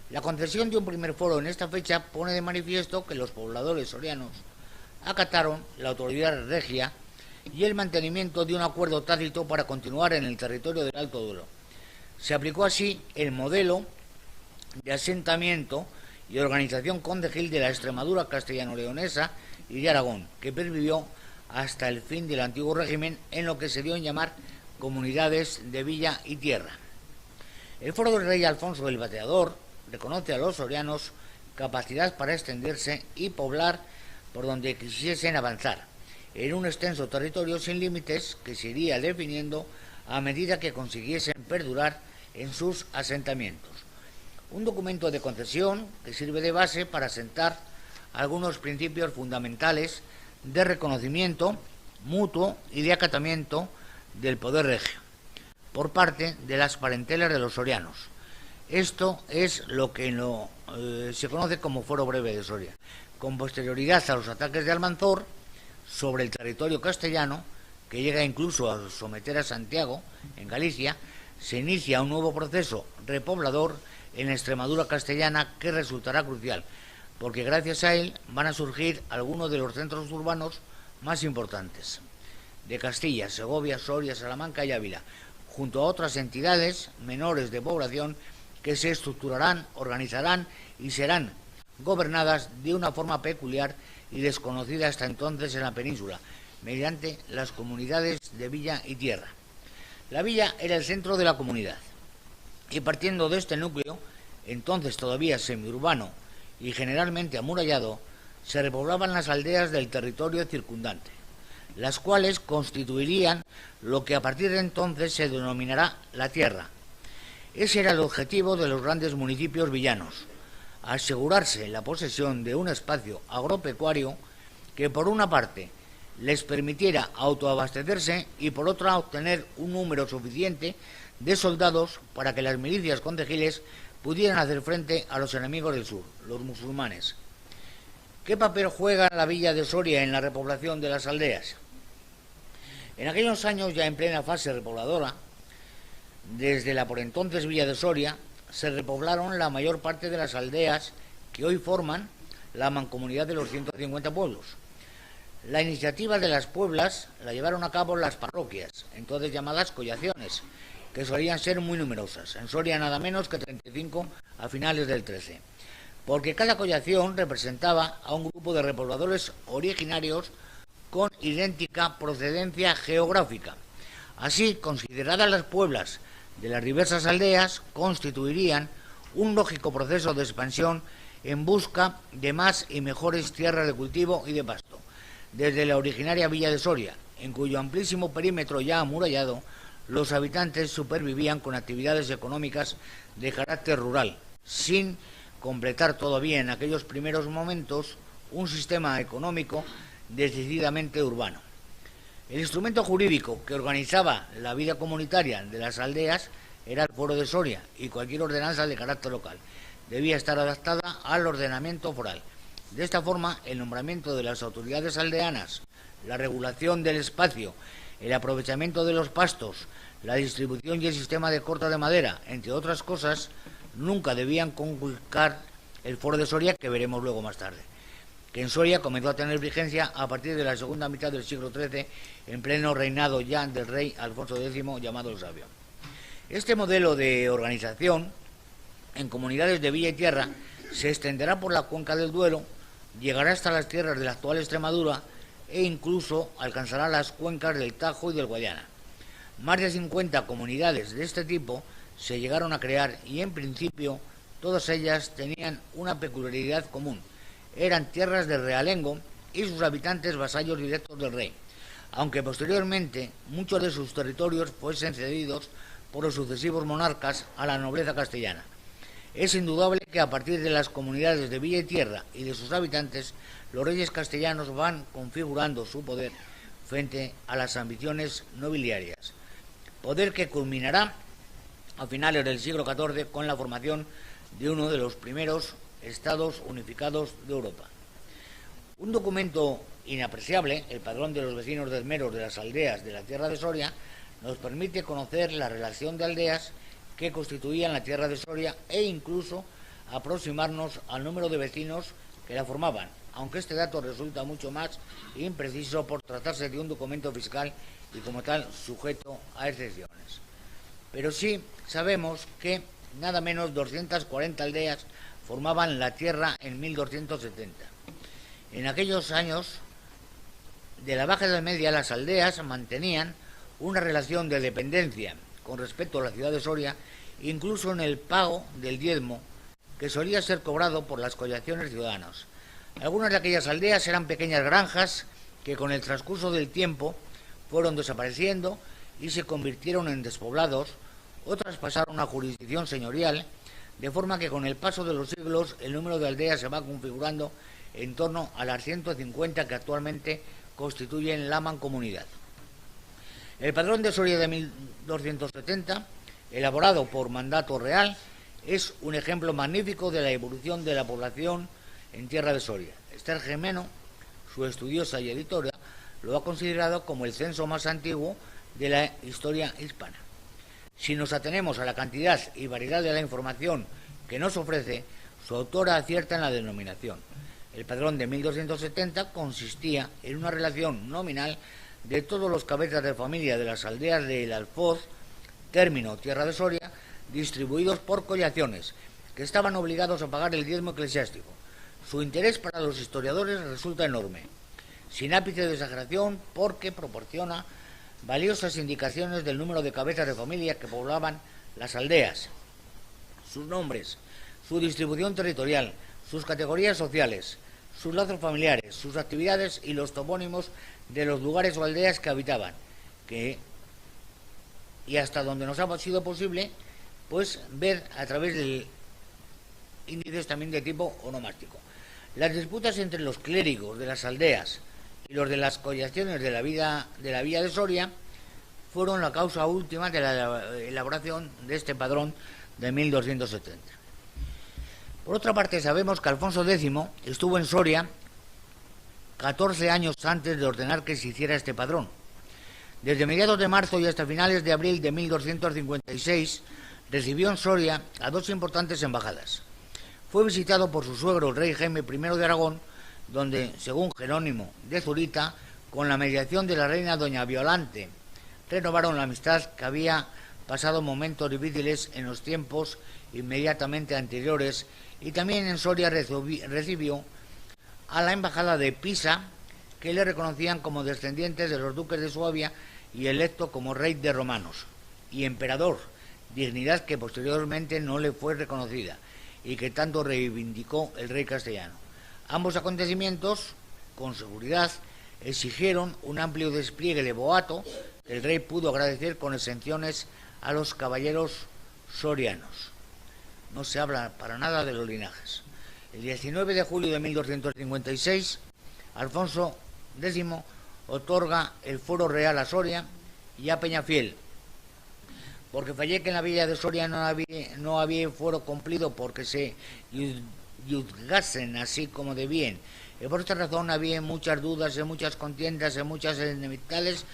D: La concesión de un primer foro en esta fecha pone de manifiesto que los pobladores sorianos acataron la autoridad regia y el mantenimiento de un acuerdo tácito para continuar en el territorio del Alto Duero. Se aplicó así el modelo de asentamiento y organización concejil de la Extremadura castellano-leonesa y de Aragón, que pervivió hasta el fin del antiguo régimen en lo que se dio en llamar comunidades de villa y tierra. El foro del rey Alfonso el Bateador reconoce a los sorianos capacidad para extenderse y poblar por donde quisiesen avanzar, en un extenso territorio sin límites que se iría definiendo a medida que consiguiesen perdurar en sus asentamientos. Un documento de concesión que sirve de base para asentar algunos principios fundamentales de reconocimiento mutuo y de acatamiento del poder regio por parte de las parentelas de los sorianos. Esto es lo que se conoce como Foro Breve de Soria. Con posterioridad a los ataques de Almanzor sobre el territorio castellano, que llega incluso a someter a Santiago, en Galicia, se inicia un nuevo proceso repoblador en la Extremadura castellana que resultará crucial, porque gracias a él van a surgir algunos de los centros urbanos más importantes de Castilla, Segovia, Soria, Salamanca y Ávila, junto a otras entidades menores de población que se estructurarán, organizarán y serán gobernadas de una forma peculiar y desconocida hasta entonces en la península, mediante las comunidades de villa y tierra. La villa era el centro de la comunidad, y partiendo de este núcleo, entonces todavía semiurbano y generalmente amurallado, se repoblaban las aldeas del territorio circundante, las cuales constituirían lo que a partir de entonces se denominará la tierra. Ese era el objetivo de los grandes municipios villanos: asegurarse la posesión de un espacio agropecuario que por una parte les permitiera autoabastecerse y por otra obtener un número suficiente de soldados para que las milicias concejiles pudieran hacer frente a los enemigos del sur, los musulmanes. ¿Qué papel juega la villa de Soria en la repoblación de las aldeas? En aquellos años, ya en plena fase repobladora, desde la por entonces villa de Soria, se repoblaron la mayor parte de las aldeas que hoy forman la mancomunidad de los 150 pueblos. La iniciativa de las pueblas la llevaron a cabo las parroquias, entonces llamadas collaciones, que solían ser muy numerosas, en Soria nada menos que 35 a finales del 13, porque cada collación representaba a un grupo de repobladores originarios con idéntica procedencia geográfica. Así, consideradas las pueblas de las diversas aldeas, constituirían un lógico proceso de expansión en busca de más y mejores tierras de cultivo y de pasto, desde la originaria villa de Soria, en cuyo amplísimo perímetro ya amurallado, los habitantes supervivían con actividades económicas de carácter rural, sin completar todavía en aquellos primeros momentos un sistema económico decididamente urbano. El instrumento jurídico que organizaba la vida comunitaria de las aldeas era el Foro de Soria, y cualquier ordenanza de carácter local debía estar adaptada al ordenamiento foral. De esta forma, el nombramiento de las autoridades aldeanas, la regulación del espacio, el aprovechamiento de los pastos, la distribución y el sistema de corta de madera, entre otras cosas, nunca debían conculcar el Foro de Soria, que veremos luego más tarde, que en Soria comenzó a tener vigencia a partir de la segunda mitad del siglo XIII, en pleno reinado ya del rey Alfonso X, llamado el Sabio. Este modelo de organización en comunidades de villa y tierra se extenderá por la cuenca del Duero, llegará hasta las tierras de la actual Extremadura e incluso alcanzará las cuencas del Tajo y del Guadiana. Más de 50 comunidades de este tipo se llegaron a crear y en principio todas ellas tenían una peculiaridad común. Eran tierras de realengo y sus habitantes vasallos directos del rey, aunque posteriormente muchos de sus territorios fuesen cedidos por los sucesivos monarcas a la nobleza castellana. Es indudable que a partir de las comunidades de villa y tierra y de sus habitantes, los reyes castellanos van configurando su poder frente a las ambiciones nobiliarias, poder que culminará a finales del siglo XIV con la formación de uno de los primeros estados unificados de Europa. Un documento inapreciable, el Padrón de los Vecinos Desmeros de las Aldeas de la Tierra de Soria, nos permite conocer la relación de aldeas que constituían la Tierra de Soria e incluso aproximarnos al número de vecinos que la formaban, aunque este dato resulta mucho más impreciso por tratarse de un documento fiscal y como tal sujeto a excepciones. Pero sí sabemos que nada menos 240 aldeas formaban la tierra en 1270. En aquellos años de la Baja Edad Media, las aldeas mantenían una relación de dependencia con respecto a la ciudad de Soria, incluso en el pago del diezmo que solía ser cobrado por las collaciones ciudadanas. Algunas de aquellas aldeas eran pequeñas granjas que con el transcurso del tiempo fueron desapareciendo y se convirtieron en despoblados, otras pasaron a jurisdicción señorial, de forma que con el paso de los siglos el número de aldeas se va configurando en torno a las 150 que actualmente constituyen la mancomunidad. El Padrón de Soria de 1270, elaborado por mandato real, es un ejemplo magnífico de la evolución de la población en Tierra de Soria. Esther Gemeno, su estudiosa y editora, lo ha considerado como el censo más antiguo de la historia hispana. Si nos atenemos a la cantidad y variedad de la información que nos ofrece, su autora acierta en la denominación. El Padrón de 1270 consistía en una relación nominal de todos los cabezas de familia de las aldeas del Alfoz, término Tierra de Soria, distribuidos por collaciones, que estaban obligados a pagar el diezmo eclesiástico. Su interés para los historiadores resulta enorme, sin ápice de exageración, porque proporciona valiosas indicaciones del número de cabezas de familia que poblaban las aldeas, sus nombres, su distribución territorial, sus categorías sociales, sus lazos familiares, sus actividades y los topónimos de los lugares o aldeas que habitaban, y hasta donde nos ha sido posible, pues ver a través de índices también de tipo onomástico. Las disputas entre los clérigos de las aldeas y los de las collaciones de la villa de Soria fueron la causa última de la elaboración de este padrón de 1270. Por otra parte, sabemos que Alfonso X estuvo en Soria 14 años antes de ordenar que se hiciera este padrón. Desde mediados de marzo y hasta finales de abril de 1256 recibió en Soria a dos importantes embajadas. Fue visitado por su suegro, el rey Jaime I de Aragón, donde, según Jerónimo de Zurita, con la mediación de la reina doña Violante, renovaron la amistad que había pasado momentos difíciles en los tiempos inmediatamente anteriores, y también en Soria recibió a la embajada de Pisa, que le reconocían como descendientes de los duques de Suabia y electo como rey de romanos y emperador, dignidad que posteriormente no le fue reconocida y que tanto reivindicó el rey castellano. Ambos acontecimientos, con seguridad, exigieron un amplio despliegue de boato que el rey pudo agradecer con exenciones a los caballeros sorianos. No se habla para nada de los linajes. El 19 de julio de 1256, Alfonso X otorga el fuero real a Soria y a Peñafiel, porque fallé que en la villa de Soria no había fuero cumplido porque se juzgasen así como debían. Y por esta razón había muchas dudas, y muchas contiendas, y muchas enemistades,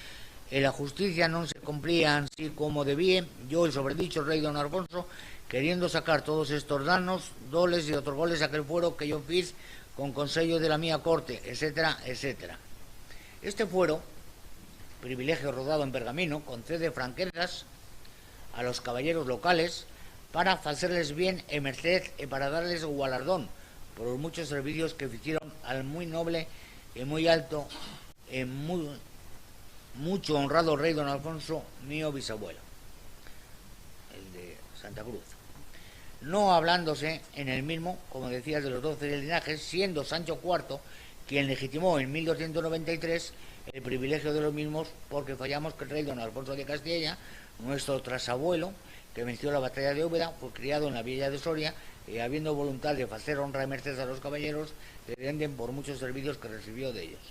D: y la justicia no se cumplía así como debía. Yo, el sobredicho rey don Alfonso, queriendo sacar todos estos danos, doles y otros goles a aquel fuero que yo fiz con consejo de la mía corte, etcétera, etcétera. Este fuero, privilegio rodado en pergamino, concede franquezas a los caballeros locales para hacerles bien en merced y para darles galardón por los muchos servicios que hicieron al muy noble y muy alto y mucho honrado rey don Alfonso, mío bisabuelo, el de Santa Cruz. No hablándose en el mismo, como decías, de los 12 linajes, siendo Sancho IV quien legitimó en 1293 el privilegio de los mismos, porque fallamos que el rey don Alfonso de Castilla, nuestro trasabuelo, que venció la batalla de Úbeda, fue criado en la villa de Soria, y habiendo voluntad de hacer honra y merced a los caballeros, le venden por muchos servicios que recibió de ellos.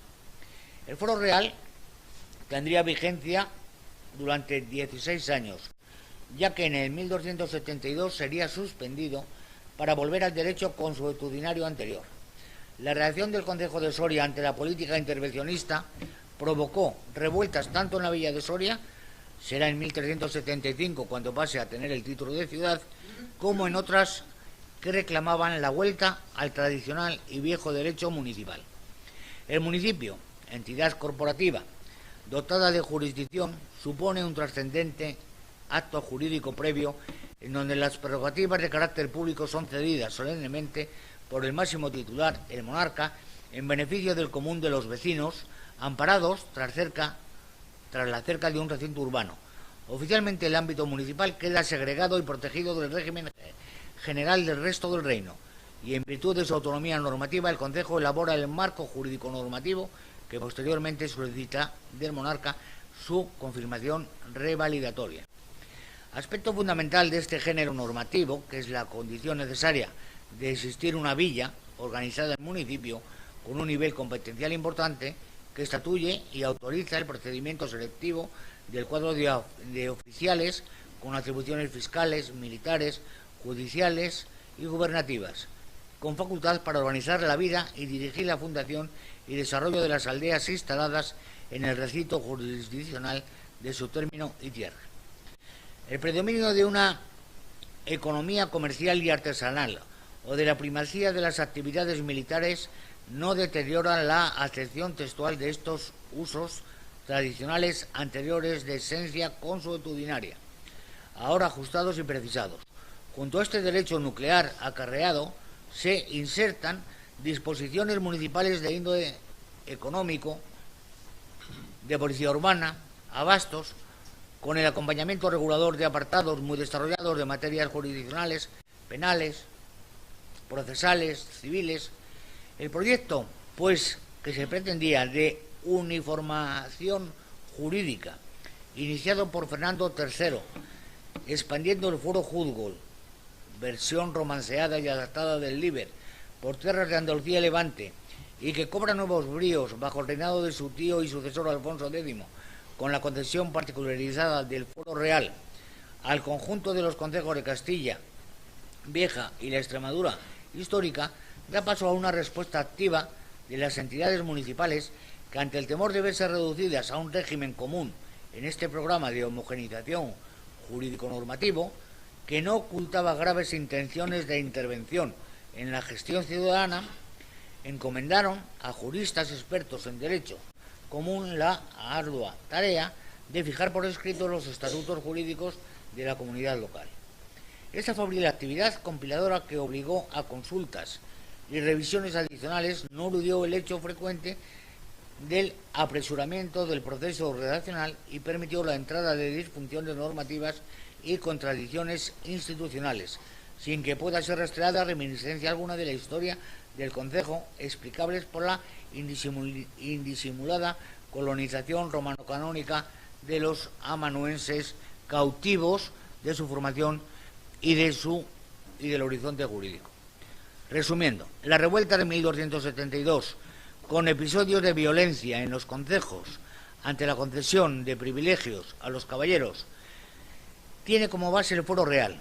D: El fuero real tendría vigencia durante 16 años, ya que en el 1272 sería suspendido para volver al derecho consuetudinario anterior. La reacción del Concejo de Soria ante la política intervencionista provocó revueltas tanto en la villa de Soria, será en 1375 cuando pase a tener el título de ciudad, como en otras que reclamaban la vuelta al tradicional y viejo derecho municipal. El municipio, entidad corporativa dotada de jurisdicción, supone un trascendente acto jurídico previo en donde las prerrogativas de carácter público son cedidas solemnemente por el máximo titular, el monarca, en beneficio del común de los vecinos, amparados tras la cerca de un recinto urbano. Oficialmente el ámbito municipal queda segregado y protegido del régimen general del resto del reino, y en virtud de su autonomía normativa el Concejo elabora el marco jurídico normativo que posteriormente solicita del monarca su confirmación revalidatoria. Aspecto fundamental de este género normativo, que es la condición necesaria de existir una villa organizada en municipio con un nivel competencial importante, que estatuye y autoriza el procedimiento selectivo del cuadro de oficiales con atribuciones fiscales, militares, judiciales y gubernativas, con facultad para organizar la vida y dirigir la fundación y desarrollo de las aldeas instaladas en el recinto jurisdiccional de su término y tierra. El predominio de una economía comercial y artesanal o de la primacía de las actividades militares no deteriora la acepción textual de estos usos tradicionales anteriores de esencia consuetudinaria, ahora ajustados y precisados. Junto a este derecho nuclear acarreado se insertan disposiciones municipales de índole económico, de policía urbana, abastos, con el acompañamiento regulador de apartados muy desarrollados de materias jurisdiccionales, penales, procesales, civiles. El proyecto, pues, que se pretendía de uniformación jurídica, iniciado por Fernando III, expandiendo el fuero juzgol, versión romanceada y adaptada del Liber, por tierras de Andalucía y Levante, y que cobra nuevos bríos bajo el reinado de su tío y sucesor Alfonso X, con la concesión particularizada del fuero real al conjunto de los concejos de Castilla Vieja y la Extremadura histórica, da paso a una respuesta activa de las entidades municipales que, ante el temor de verse reducidas a un régimen común en este programa de homogeneización jurídico-normativo, que no ocultaba graves intenciones de intervención en la gestión ciudadana, encomendaron a juristas expertos en derecho común la ardua tarea de fijar por escrito los estatutos jurídicos de la comunidad local. Esta fabril actividad compiladora, que obligó a consultas y revisiones adicionales, no eludió el hecho frecuente del apresuramiento del proceso redaccional y permitió la entrada de disfunciones normativas y contradicciones institucionales, sin que pueda ser rastreada reminiscencia alguna de la historia del concejo, explicables por la indisimulada colonización romano-canónica de los amanuenses, cautivos de su formación y del horizonte jurídico. Resumiendo, la revuelta de 1272, con episodios de violencia en los concejos ante la concesión de privilegios a los caballeros, tiene como base el fuero real,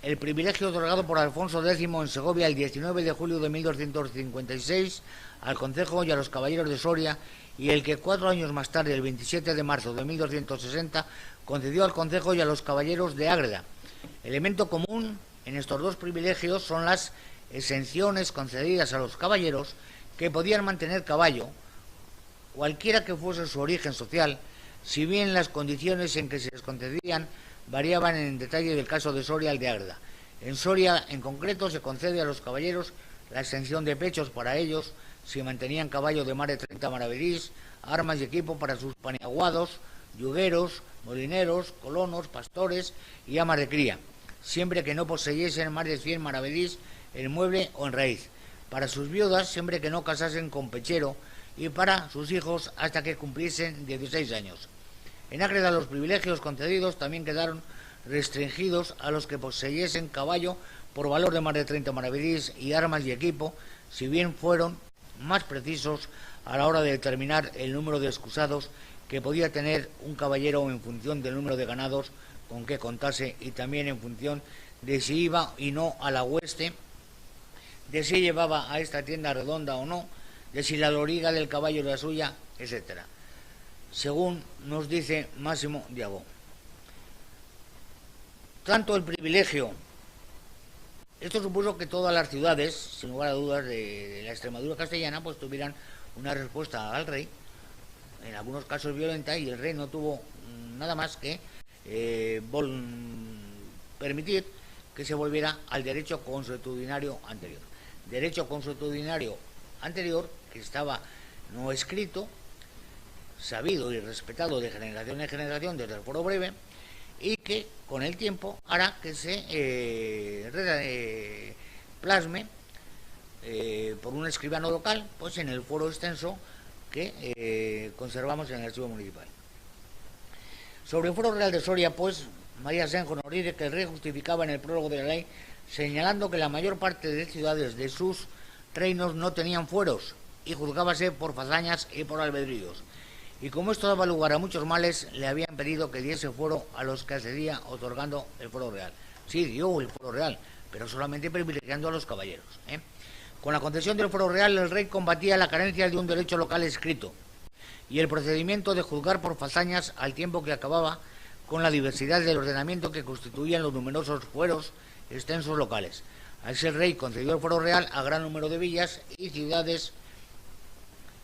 D: el privilegio otorgado por Alfonso X en Segovia el 19 de julio de 1256 al concejo y a los caballeros de Soria, y el que 4 años más tarde, el 27 de marzo de 1260, concedió al concejo y a los caballeros de Ágreda. Elemento común en estos dos privilegios son las exenciones concedidas a los caballeros que podían mantener caballo, cualquiera que fuese su origen social, si bien las condiciones en que se les concedían variaban en detalle del caso de Soria al de Ágreda. En Soria, en concreto, se concede a los caballeros la exención de pechos para ellos si mantenían caballo de más de 30 maravedís, armas y equipo para sus paniaguados, yugueros, molineros, colonos, pastores y amas de cría, siempre que no poseyesen más de 100 maravedís en mueble o en raíz, para sus viudas siempre que no casasen con pechero, y para sus hijos hasta que cumpliesen 16 años. En Ágreda los privilegios concedidos también quedaron restringidos a los que poseyesen caballo por valor de más de 30 maravedís y armas y equipo, si bien fueron más precisos a la hora de determinar el número de excusados que podía tener un caballero en función del número de ganados con que contase, y también en función de si iba y no a la hueste, de si llevaba a esta tienda redonda o no, de si la loriga del caballo era suya, etcétera, según nos dice Máximo Diabó. Tanto el privilegio, esto supuso que todas las ciudades, sin lugar a dudas, de la Extremadura castellana, pues tuvieran una respuesta al rey, en algunos casos violenta, y el rey no tuvo nada más que permitir que se volviera al derecho consuetudinario anterior. Derecho consuetudinario anterior que estaba no escrito, sabido y respetado de generación en generación desde el foro breve, y que con el tiempo hará que se plasme por un escribano local, pues en el foro extenso que conservamos en el archivo municipal. Sobre el foro real de Soria, pues, María Senjo nos dice que el rey justificaba en el prólogo de la ley señalando que la mayor parte de ciudades de sus reinos no tenían fueros y juzgábase por fazañas y por albedríos. Y como esto daba lugar a muchos males, le habían pedido que diese fuero a los que accedía otorgando el fuero real. Sí, dio el fuero real, pero solamente privilegiando a los caballeros. Con la concesión del fuero real, el rey combatía la carencia de un derecho local escrito y el procedimiento de juzgar por fazañas, al tiempo que acababa con la diversidad del ordenamiento que constituían los numerosos fueros extensos locales. Así el rey concedió el fuero real a gran número de villas y ciudades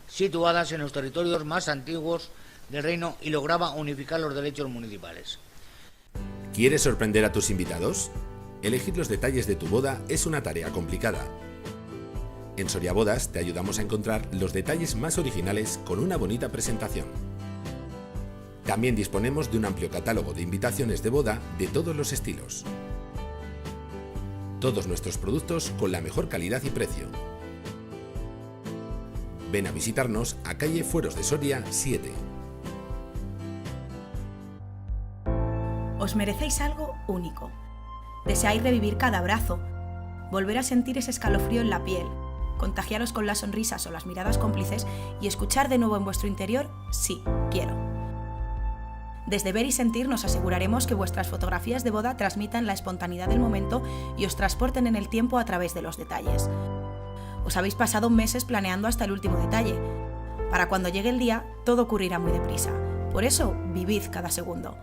D: situadas en los territorios más antiguos del reino y lograba unificar los derechos municipales.
E: ¿Quieres sorprender a tus invitados? Elegir los detalles de tu boda es una tarea complicada. En Soria Bodas te ayudamos a encontrar los detalles más originales con una bonita presentación. También disponemos de un amplio catálogo de invitaciones de boda de todos los estilos. Todos nuestros productos con la mejor calidad y precio. Ven a visitarnos a calle Fueros de Soria 7.
J: Os merecéis algo único. Deseáis revivir cada abrazo, volver a sentir ese escalofrío en la piel, contagiaros con las sonrisas o las miradas cómplices y escuchar de nuevo en vuestro interior, sí, quiero. Desde Ver y Sentir nos aseguraremos que vuestras fotografías de boda transmitan la espontaneidad del momento y os transporten en el tiempo a través de los detalles. Os habéis pasado meses planeando hasta el último detalle. Para cuando llegue el día, todo ocurrirá muy deprisa. Por eso, vivid cada segundo.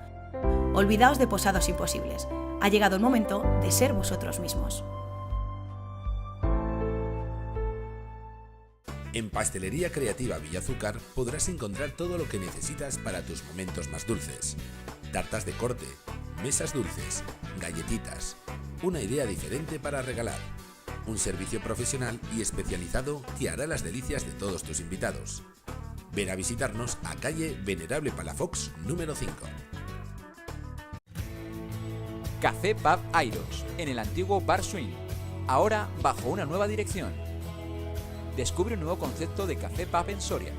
J: Olvidaos de posados imposibles. Ha llegado el momento de ser vosotros mismos.
E: En Pastelería Creativa Villazúcar podrás encontrar todo lo que necesitas para tus momentos más dulces. Tartas de corte, mesas dulces, galletitas, una idea diferente para regalar, un servicio profesional y especializado que hará las delicias de todos tus invitados. Ven a visitarnos a calle Venerable Palafox número 5.
A: Café Pub Airos, en el antiguo Bar Swing, ahora bajo una nueva dirección. Descubre un nuevo concepto de Café Pub en Soria.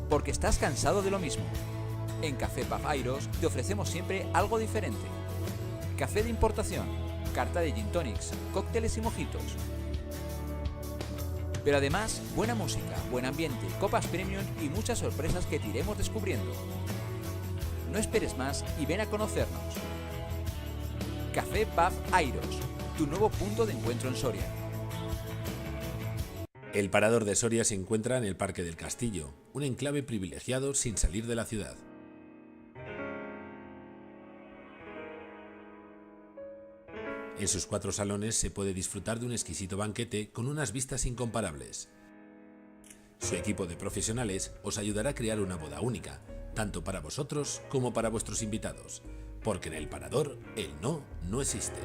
A: Porque estás cansado de lo mismo. En Café Pub Airos te ofrecemos siempre algo diferente. Café de importación, carta de gin tonics, cócteles y mojitos. Pero además, buena música, buen ambiente, copas premium y muchas sorpresas que te iremos descubriendo. No esperes más y ven a conocernos. Café Pub Airos, tu nuevo punto de encuentro en Soria.
E: El Parador de Soria se encuentra en el Parque del Castillo, un enclave privilegiado sin salir de la ciudad. En sus 4 salones se puede disfrutar de un exquisito banquete con unas vistas incomparables. Su equipo de profesionales os ayudará a crear una boda única, tanto para vosotros como para vuestros invitados, porque en el Parador el no existe.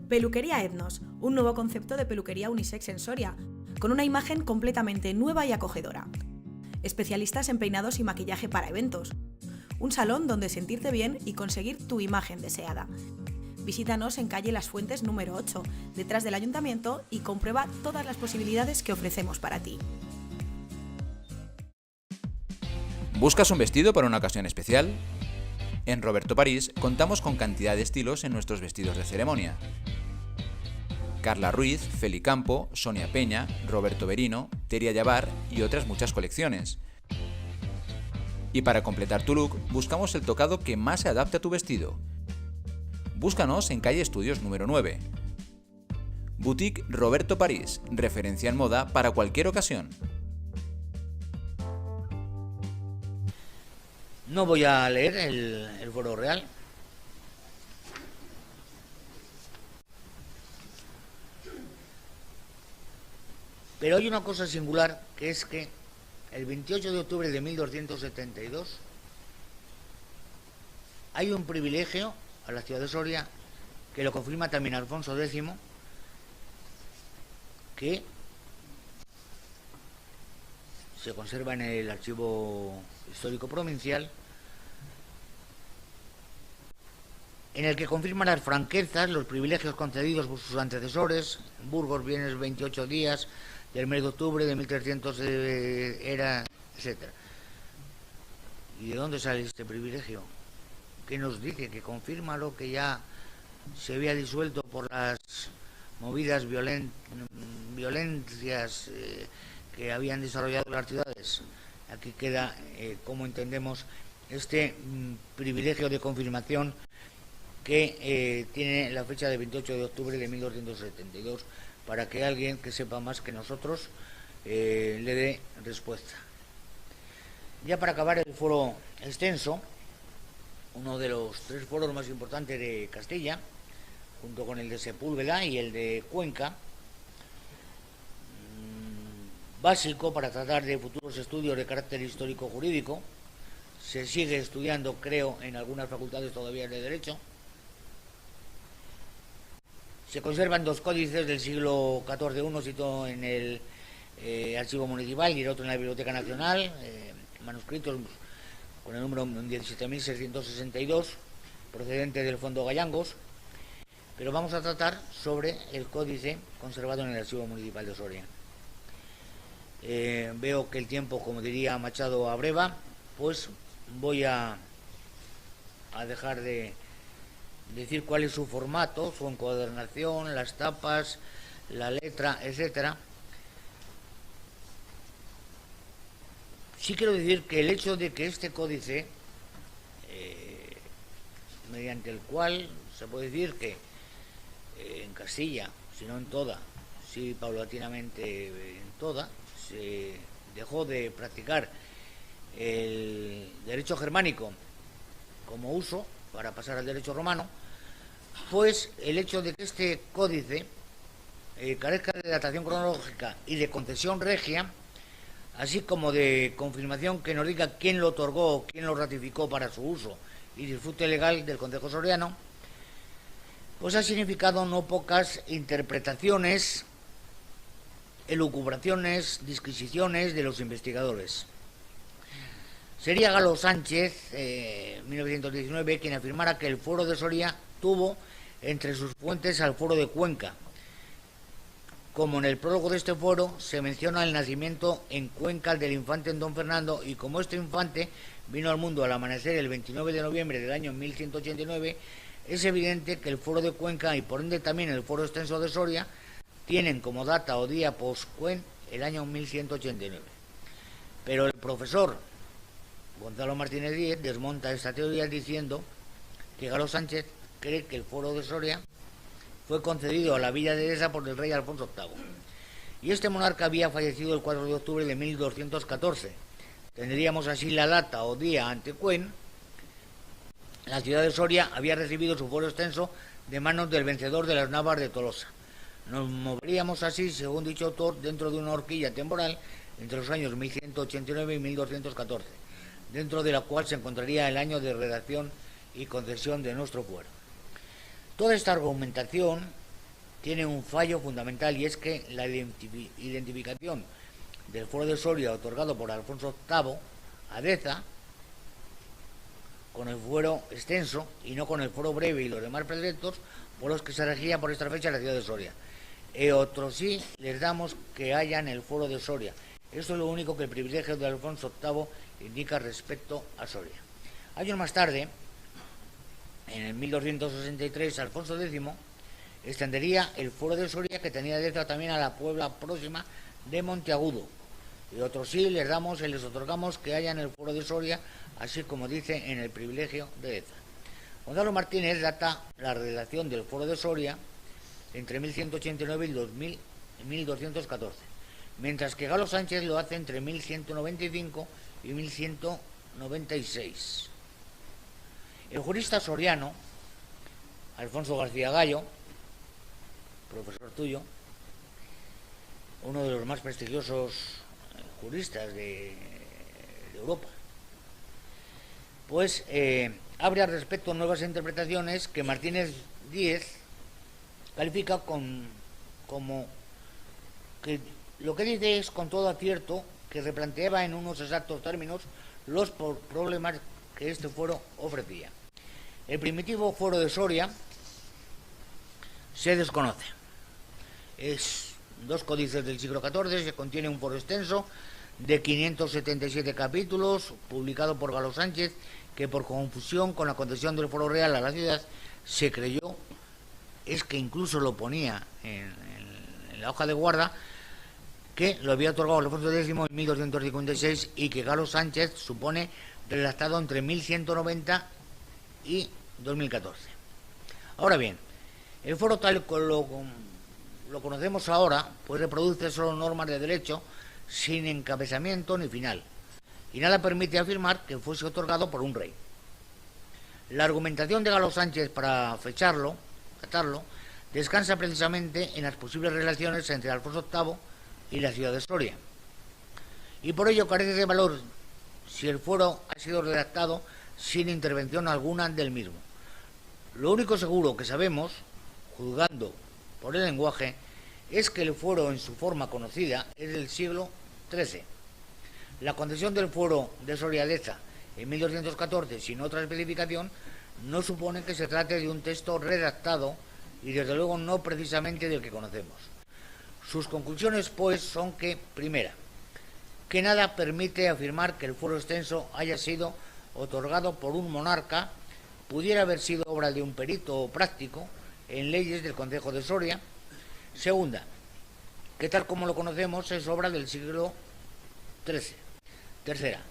J: Peluquería Etnos, un nuevo concepto de peluquería unisex en Soria, con una imagen completamente nueva y acogedora. Especialistas en peinados y maquillaje para eventos. Un salón donde sentirte bien y conseguir tu imagen deseada. Visítanos en calle Las Fuentes número 8, detrás del Ayuntamiento, y comprueba todas las posibilidades que ofrecemos para ti.
A: ¿Buscas un vestido para una ocasión especial? En Roberto París contamos con cantidad de estilos en nuestros vestidos de ceremonia. Carla Ruiz, Feli Campo, Sonia Peña, Roberto Berino, Teria Yavar y otras muchas colecciones. Y para completar tu look, buscamos el tocado que más se adapte a tu vestido. Búscanos en calle Estudios número 9. Boutique Roberto París, referencia en moda para cualquier ocasión.
D: No voy a leer el foro real. Pero hay una cosa singular, que es que el 28 de octubre de 1272 hay un privilegio a la ciudad de Soria, que lo confirma también Alfonso X, que se conserva en el Archivo Histórico Provincial, en el que confirma las franquezas, los privilegios concedidos por sus antecesores. En Burgos vienes 28 días del mes de octubre de 1300 era, etcétera. ¿Y de dónde sale este privilegio? ¿Qué nos dice? Que confirma lo que ya se había disuelto por las movidas violencias que habían desarrollado las ciudades. Aquí queda, como entendemos, este privilegio de confirmación que tiene la fecha de 28 de octubre de 1272, para que alguien que sepa más que nosotros le dé respuesta. Ya para acabar el foro extenso, uno de los 3 foros más importantes de Castilla, junto con el de Sepúlveda y el de Cuenca, básico para tratar de futuros estudios de carácter histórico-jurídico. Se sigue estudiando, creo, en algunas facultades todavía de Derecho. Se conservan 2 códices del siglo XIV, uno situado en el Archivo Municipal y el otro en la Biblioteca Nacional, manuscritos con el número 17.662, procedente del Fondo Gallangos, pero vamos a tratar sobre el códice conservado en el Archivo Municipal de Soria. Veo que el tiempo, como diría Machado, abreva, pues voy a dejar de decir cuál es su formato, su encuadernación, las tapas, la letra, etcétera. Sí quiero decir que el hecho de que este códice, mediante el cual se puede decir que en Castilla, si no en toda, sí paulatinamente en toda, se dejó de practicar el derecho germánico como uso para pasar al derecho romano, pues el hecho de que este códice carezca de datación cronológica y de concesión regia, así como de confirmación que nos diga quién lo otorgó o quién lo ratificó para su uso y disfrute legal del concejo soriano, pues ha significado no pocas interpretaciones, elucubraciones, disquisiciones de los investigadores. Sería Galo Sánchez, 1919, quien afirmara que el fuero de Soria tuvo entre sus fuentes al fuero de Cuenca. Como en el prólogo de este fuero se menciona el nacimiento en Cuenca del infante Don Fernando, y como este infante vino al mundo al amanecer el 29 de noviembre del año 1189, es evidente que el fuero de Cuenca y por ende también el fuero extenso de Soria tienen como data o día post-Cuen el año 1189. Pero el profesor Gonzalo Martínez Díez desmonta esta teoría diciendo que Galo Sánchez cree que el fuero de Soria fue concedido a la villa de Edesa por el rey Alfonso VIII. Y este monarca había fallecido el 4 de octubre de 1214. Tendríamos así la data o día ante Cuen. La ciudad de Soria había recibido su fuero extenso de manos del vencedor de las Navas de Tolosa. Nos moveríamos así, según dicho autor, dentro de una horquilla temporal entre los años 1189 y 1214, dentro de la cual se encontraría el año de redacción y concesión de nuestro fuero. Toda esta argumentación tiene un fallo fundamental, y es que la identificación del fuero de Soria otorgado por Alfonso VIII a Deza con el fuero extenso y no con el fuero breve y los demás preceptos por los que se regía por esta fecha la ciudad de Soria. Otros sí les damos que hayan el fuero de Soria. Esto es lo único que el privilegio de Alfonso VIII indica respecto a Soria. Años más tarde, en el 1263, Alfonso X extendería el fuero de Soria que tenía Deza también a la Puebla próxima de Monteagudo. Y otros sí les damos y les otorgamos que hayan el fuero de Soria, así como dice en el privilegio de Deza. Gonzalo Martínez data la redacción del fuero de Soria entre 1189 y 1214, mientras que Galo Sánchez lo hace entre 1195 y 1196. El jurista soriano, Alfonso García Gallo, profesor tuyo, uno de los más prestigiosos juristas de Europa, pues abre al respecto nuevas interpretaciones que Martínez Díez califica como que lo que dice es con todo acierto que replanteaba en unos exactos términos los problemas que este fuero ofrecía. El primitivo fuero de Soria se desconoce. Es 2 códices del siglo XIV, se contiene un fuero extenso de 577 capítulos, publicado por Galo Sánchez, que por confusión con la concesión del fuero real a la ciudad se creyó, es que incluso lo ponía en la hoja de guarda, que lo había otorgado Alfonso X en 1256 y que Galo Sánchez supone redactado entre 1190 y 2014. Ahora bien, el fuero tal como lo conocemos ahora, pues reproduce solo normas de derecho sin encabezamiento ni final, y nada permite afirmar que fuese otorgado por un rey. La argumentación de Galo Sánchez para datarlo, descansa precisamente en las posibles relaciones entre Alfonso VIII y la ciudad de Soria, y por ello carece de valor si el fuero ha sido redactado sin intervención alguna del mismo. Lo único seguro que sabemos, juzgando por el lenguaje, es que el fuero en su forma conocida es del siglo XIII. La concesión del fuero de Soria Deza en 1214 sin otra especificación no supone que se trate de un texto redactado y desde luego no precisamente del que conocemos. Sus conclusiones, pues, son que, primera, que nada permite afirmar que el fuero extenso haya sido otorgado por un monarca, pudiera haber sido obra de un perito práctico en leyes del concejo de Soria. Segunda, que tal como lo conocemos es obra del siglo XIII. Tercera,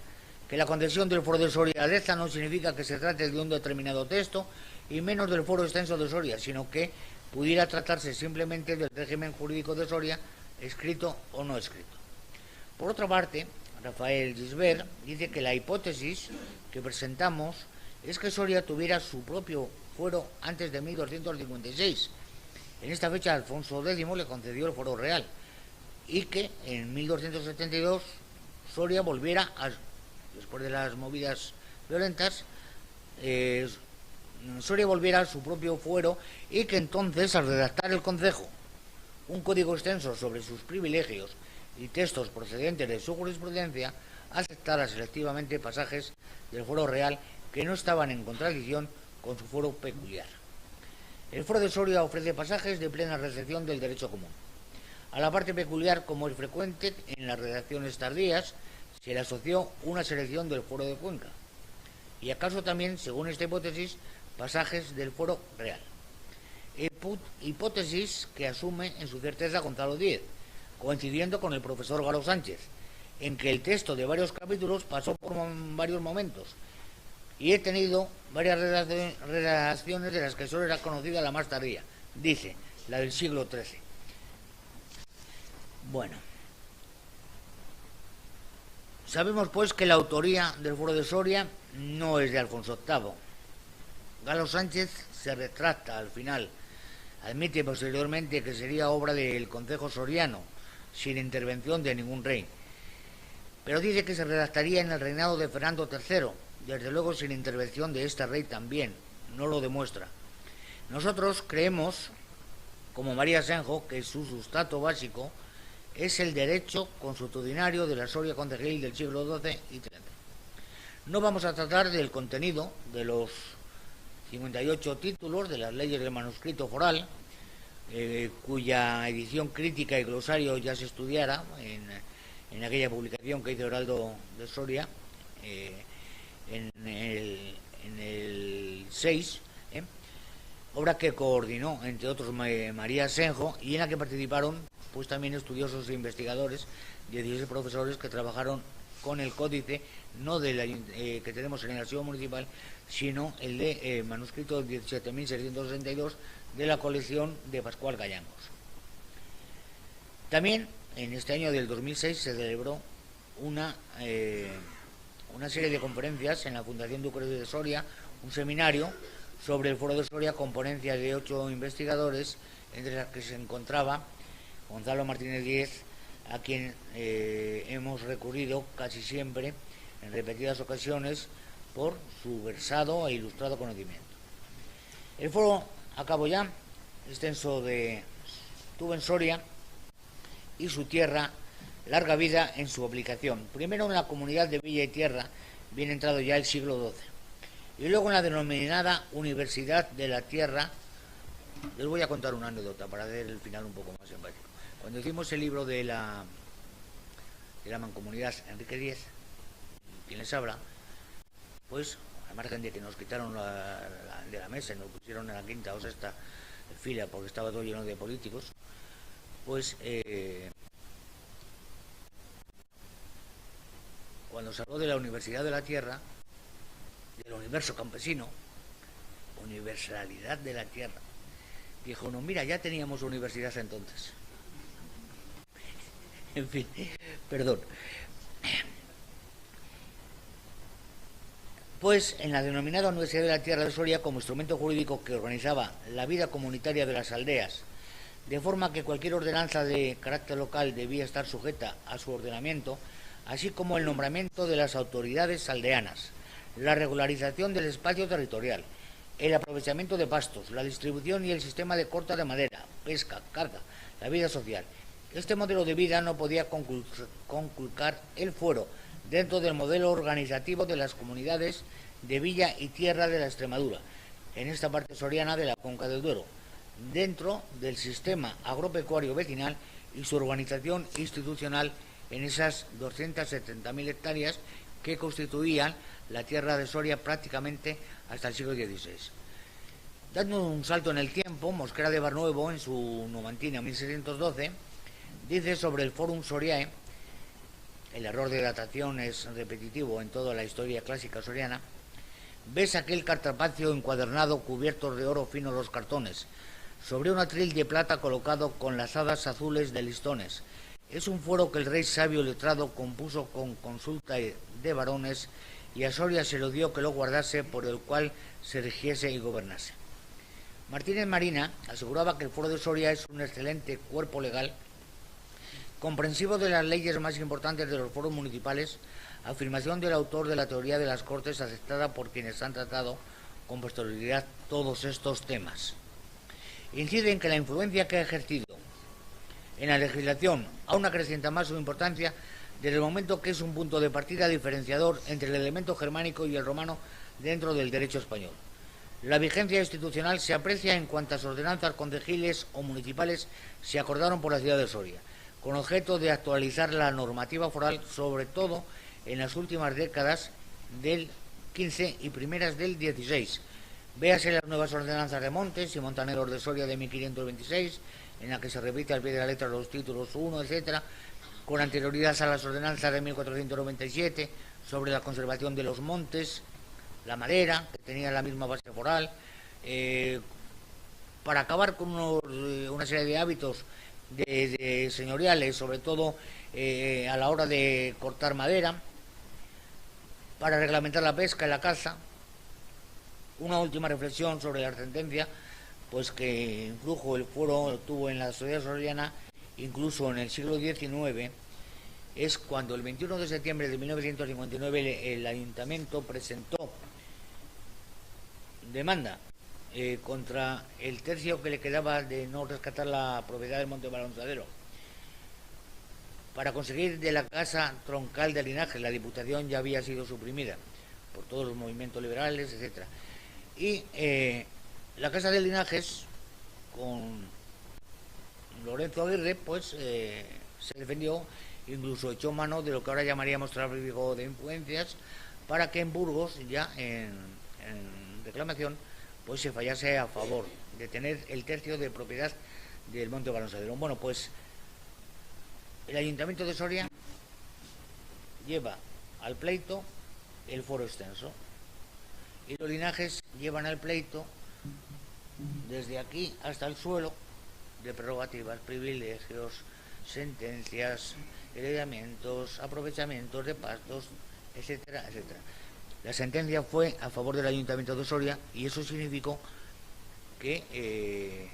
D: que la concesión del fuero de Soria a Deza no significa que se trate de un determinado texto y menos del fuero extenso de Soria, sino que pudiera tratarse simplemente del régimen jurídico de Soria, escrito o no escrito. Por otra parte, Rafael Gisbert dice que la hipótesis que presentamos es que Soria tuviera su propio fuero antes de 1256 En esta fecha Alfonso X le concedió el fuero real y que en 1272 Soria volviera, después de las movidas violentas, Soria volviera a su propio fuero y que entonces, al redactar el concejo un código extenso sobre sus privilegios y textos procedentes de su jurisprudencia, aceptara selectivamente pasajes del fuero real que no estaban en contradicción con su fuero peculiar. El fuero de Soria ofrece pasajes de plena recepción del derecho común. A la parte peculiar, como es frecuente en las redacciones tardías, se le asoció una selección del fuero de Cuenca, y acaso también, según esta hipótesis, pasajes del fuero real. Hipótesis que asume en su certeza Gonzalo Díez, coincidiendo con el profesor Garo Sánchez, en que el texto de varios capítulos pasó por varios momentos, y he tenido varias redacciones de las que solo era conocida la más tardía, dice, la del siglo XIII. Bueno, sabemos pues que la autoría del fuero de Soria no es de Alfonso VIII. Galo Sánchez se retracta al final, admite posteriormente que sería obra del concejo soriano, sin intervención de ningún rey, pero dice que se redactaría en el reinado de Fernando III, desde luego sin intervención de este rey también, no lo demuestra. Nosotros creemos, como María Senjo, que su sustrato básico es el derecho consuetudinario de la Soria concejil del siglo XII y XIII. No vamos a tratar del contenido de los 58 títulos de las leyes del manuscrito foral, cuya edición crítica y glosario ya se estudiara en aquella publicación que hizo Heraldo de Soria en el 6, obra que coordinó, entre otros, María Senjo, y en la que participaron pues también estudiosos e investigadores, 16 profesores que trabajaron con el códice, no que tenemos en el archivo municipal, sino el de manuscrito 17.662 de la colección de Pascual Gallangos. También en este año del 2006 se celebró una serie de conferencias en la Fundación Duque de Soria, un seminario sobre el fuero de Soria con ponencias de 8 investigadores, entre las que se encontraba Gonzalo Martínez Díez, a quien hemos recurrido casi siempre, en repetidas ocasiones, por su versado e ilustrado conocimiento. El foro, acabo ya, extenso tuvo en Soria y su tierra larga vida en su aplicación. Primero en la comunidad de Villa y Tierra, bien entrado ya el siglo XII, y luego en la denominada Universidad de la Tierra. Les voy a contar una anécdota para hacer el final un poco más empático. Cuando hicimos el libro de la mancomunidad Enrique Díez, quien les habla, pues, al margen de que nos quitaron de la mesa y nos pusieron en la quinta o sexta fila porque estaba todo lleno de políticos, pues cuando se habló de la Universidad de la Tierra, del universo campesino, universalidad de la Tierra, dijo, no, mira, ya teníamos universidad entonces. En fin, perdón. Pues en la denominada Universidad de la Tierra de Soria, como instrumento jurídico que organizaba la vida comunitaria de las aldeas, de forma que cualquier ordenanza de carácter local debía estar sujeta a su ordenamiento, así como el nombramiento de las autoridades aldeanas, la regularización del espacio territorial, el aprovechamiento de pastos, la distribución y el sistema de corta de madera, pesca, carga, la vida social. Este modelo de vida no podía conculcar el fuero dentro del modelo organizativo de las comunidades de Villa y Tierra de la Extremadura, en esta parte soriana de la Conca del Duero, dentro del sistema agropecuario vecinal y su organización institucional en esas 270.000 hectáreas que constituían la tierra de Soria prácticamente hasta el siglo XVI. Dando un salto en el tiempo, Mosquera de Barnuevo, en su Numantina 1612, dice sobre el Forum Soriae, el error de datación es repetitivo en toda la historia clásica soriana, ves aquel cartapacio encuadernado cubiertos de oro fino los cartones, sobre un atril de plata colocado con las hadas azules de listones. Es un fuero que el rey sabio letrado compuso con consulta de varones, y a Soria se lo dio que lo guardase, por el cual se rigiese y gobernase. Martínez Marina aseguraba que el Foro de Soria es un excelente cuerpo legal, comprensivo de las leyes más importantes de los foros municipales, afirmación del autor de la teoría de las Cortes aceptada por quienes han tratado con posterioridad todos estos temas. Incide en que la influencia que ha ejercido en la legislación aún acrecienta más su importancia desde el momento que es un punto de partida diferenciador entre el elemento germánico y el romano dentro del derecho español. La vigencia institucional se aprecia en cuantas ordenanzas concejiles o municipales se acordaron por la ciudad de Soria, con objeto de actualizar la normativa foral, sobre todo en las últimas décadas del 15 y primeras del 16. Véase las nuevas ordenanzas de Montes y Montaneros de Soria de 1526, en la que se repite al pie de la letra los títulos 1, etcétera, con anterioridad a las ordenanzas de 1497 sobre la conservación de los montes, la madera, que tenía la misma base foral, para acabar con una serie de hábitos de señoriales, sobre todo a la hora de cortar madera, para reglamentar la pesca y la caza. Una última reflexión sobre la sentencia, pues que influjo el fuero tuvo en la sociedad soriana, incluso en el siglo XIX, es cuando el 21 de septiembre de 1959 el ayuntamiento presentó demanda contra el tercio que le quedaba de no rescatar la propiedad del Monte Balanzadero. Para conseguir de la casa troncal de Linajes, la Diputación ya había sido suprimida por todos los movimientos liberales, etcétera. Y la casa de Linajes, con Lorenzo Aguirre, pues se defendió, incluso echó mano de lo que ahora llamaríamos tráfico de influencias, para que en Burgos, ya en reclamación, pues se fallase a favor de tener el tercio de propiedad del Monte Balanzadero. Bueno, pues el Ayuntamiento de Soria lleva al pleito el foro extenso y los Linajes llevan al pleito desde aquí hasta el suelo de prerrogativas, privilegios, sentencias, heredamientos, aprovechamientos de pastos, etcétera, etcétera. La sentencia fue a favor del Ayuntamiento de Soria y eso significó que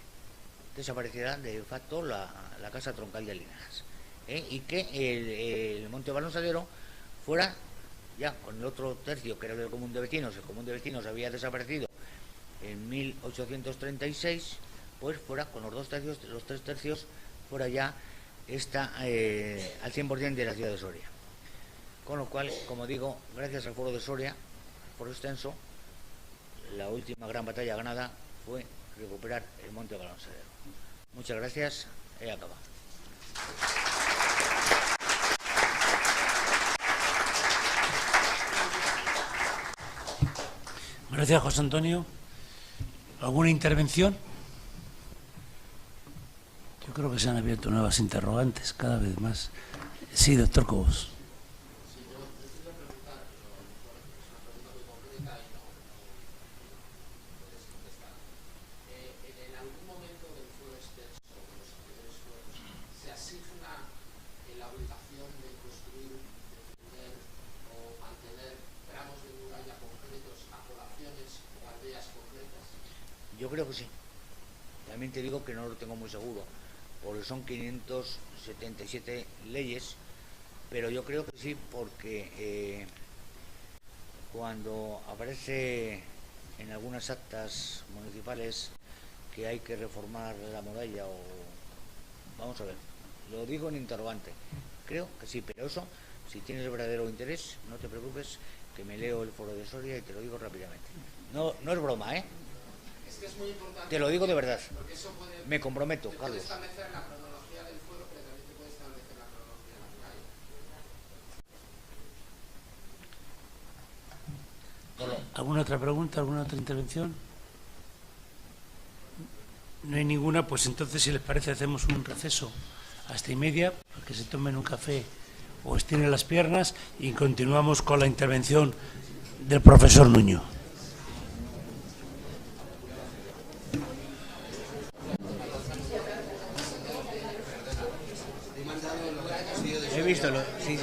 D: desapareciera de facto la casa troncal de Linajes, y que el Monte Balanzadero fuera ya con el otro tercio que era del Común de Vecinos. El Común de Vecinos había desaparecido en 1836, pues fuera con los 2 tercios, los 3 tercios fuera ya al 100% de la ciudad de Soria. Con lo cual, como digo, gracias al foro de Soria, foro extenso, la última gran batalla ganada fue recuperar el Monte Balanzadero. Muchas gracias, he acabado.
C: Gracias, José Antonio. ¿Alguna intervención? Yo creo que se han abierto nuevas interrogantes, cada vez más. Sí, doctor Cobos.
D: Yo creo que sí. También te digo que no lo tengo muy seguro, porque son 577 leyes, pero yo creo que sí, porque cuando aparece en algunas actas municipales que hay que reformar la muralla o... Vamos a ver, lo digo en interrogante. Creo que sí, pero eso, si tienes verdadero interés, no te preocupes, que me leo el foro de Soria y te lo digo rápidamente. No es broma, ¿eh?
E: Es que es muy importante.
D: Te lo digo de verdad.
E: Porque eso puede,
D: me comprometo,
E: te
D: Carlos.
E: puede establecer la cronología del fuero, pero también te puede establecer la cronología de la muralla.
C: ¿Alguna otra pregunta? ¿Alguna otra intervención? No hay ninguna, pues entonces, si les parece, hacemos un receso hasta 1:30 para que se tomen un café o estiren las piernas y continuamos con la intervención del profesor Nuño.
D: He visto, sí.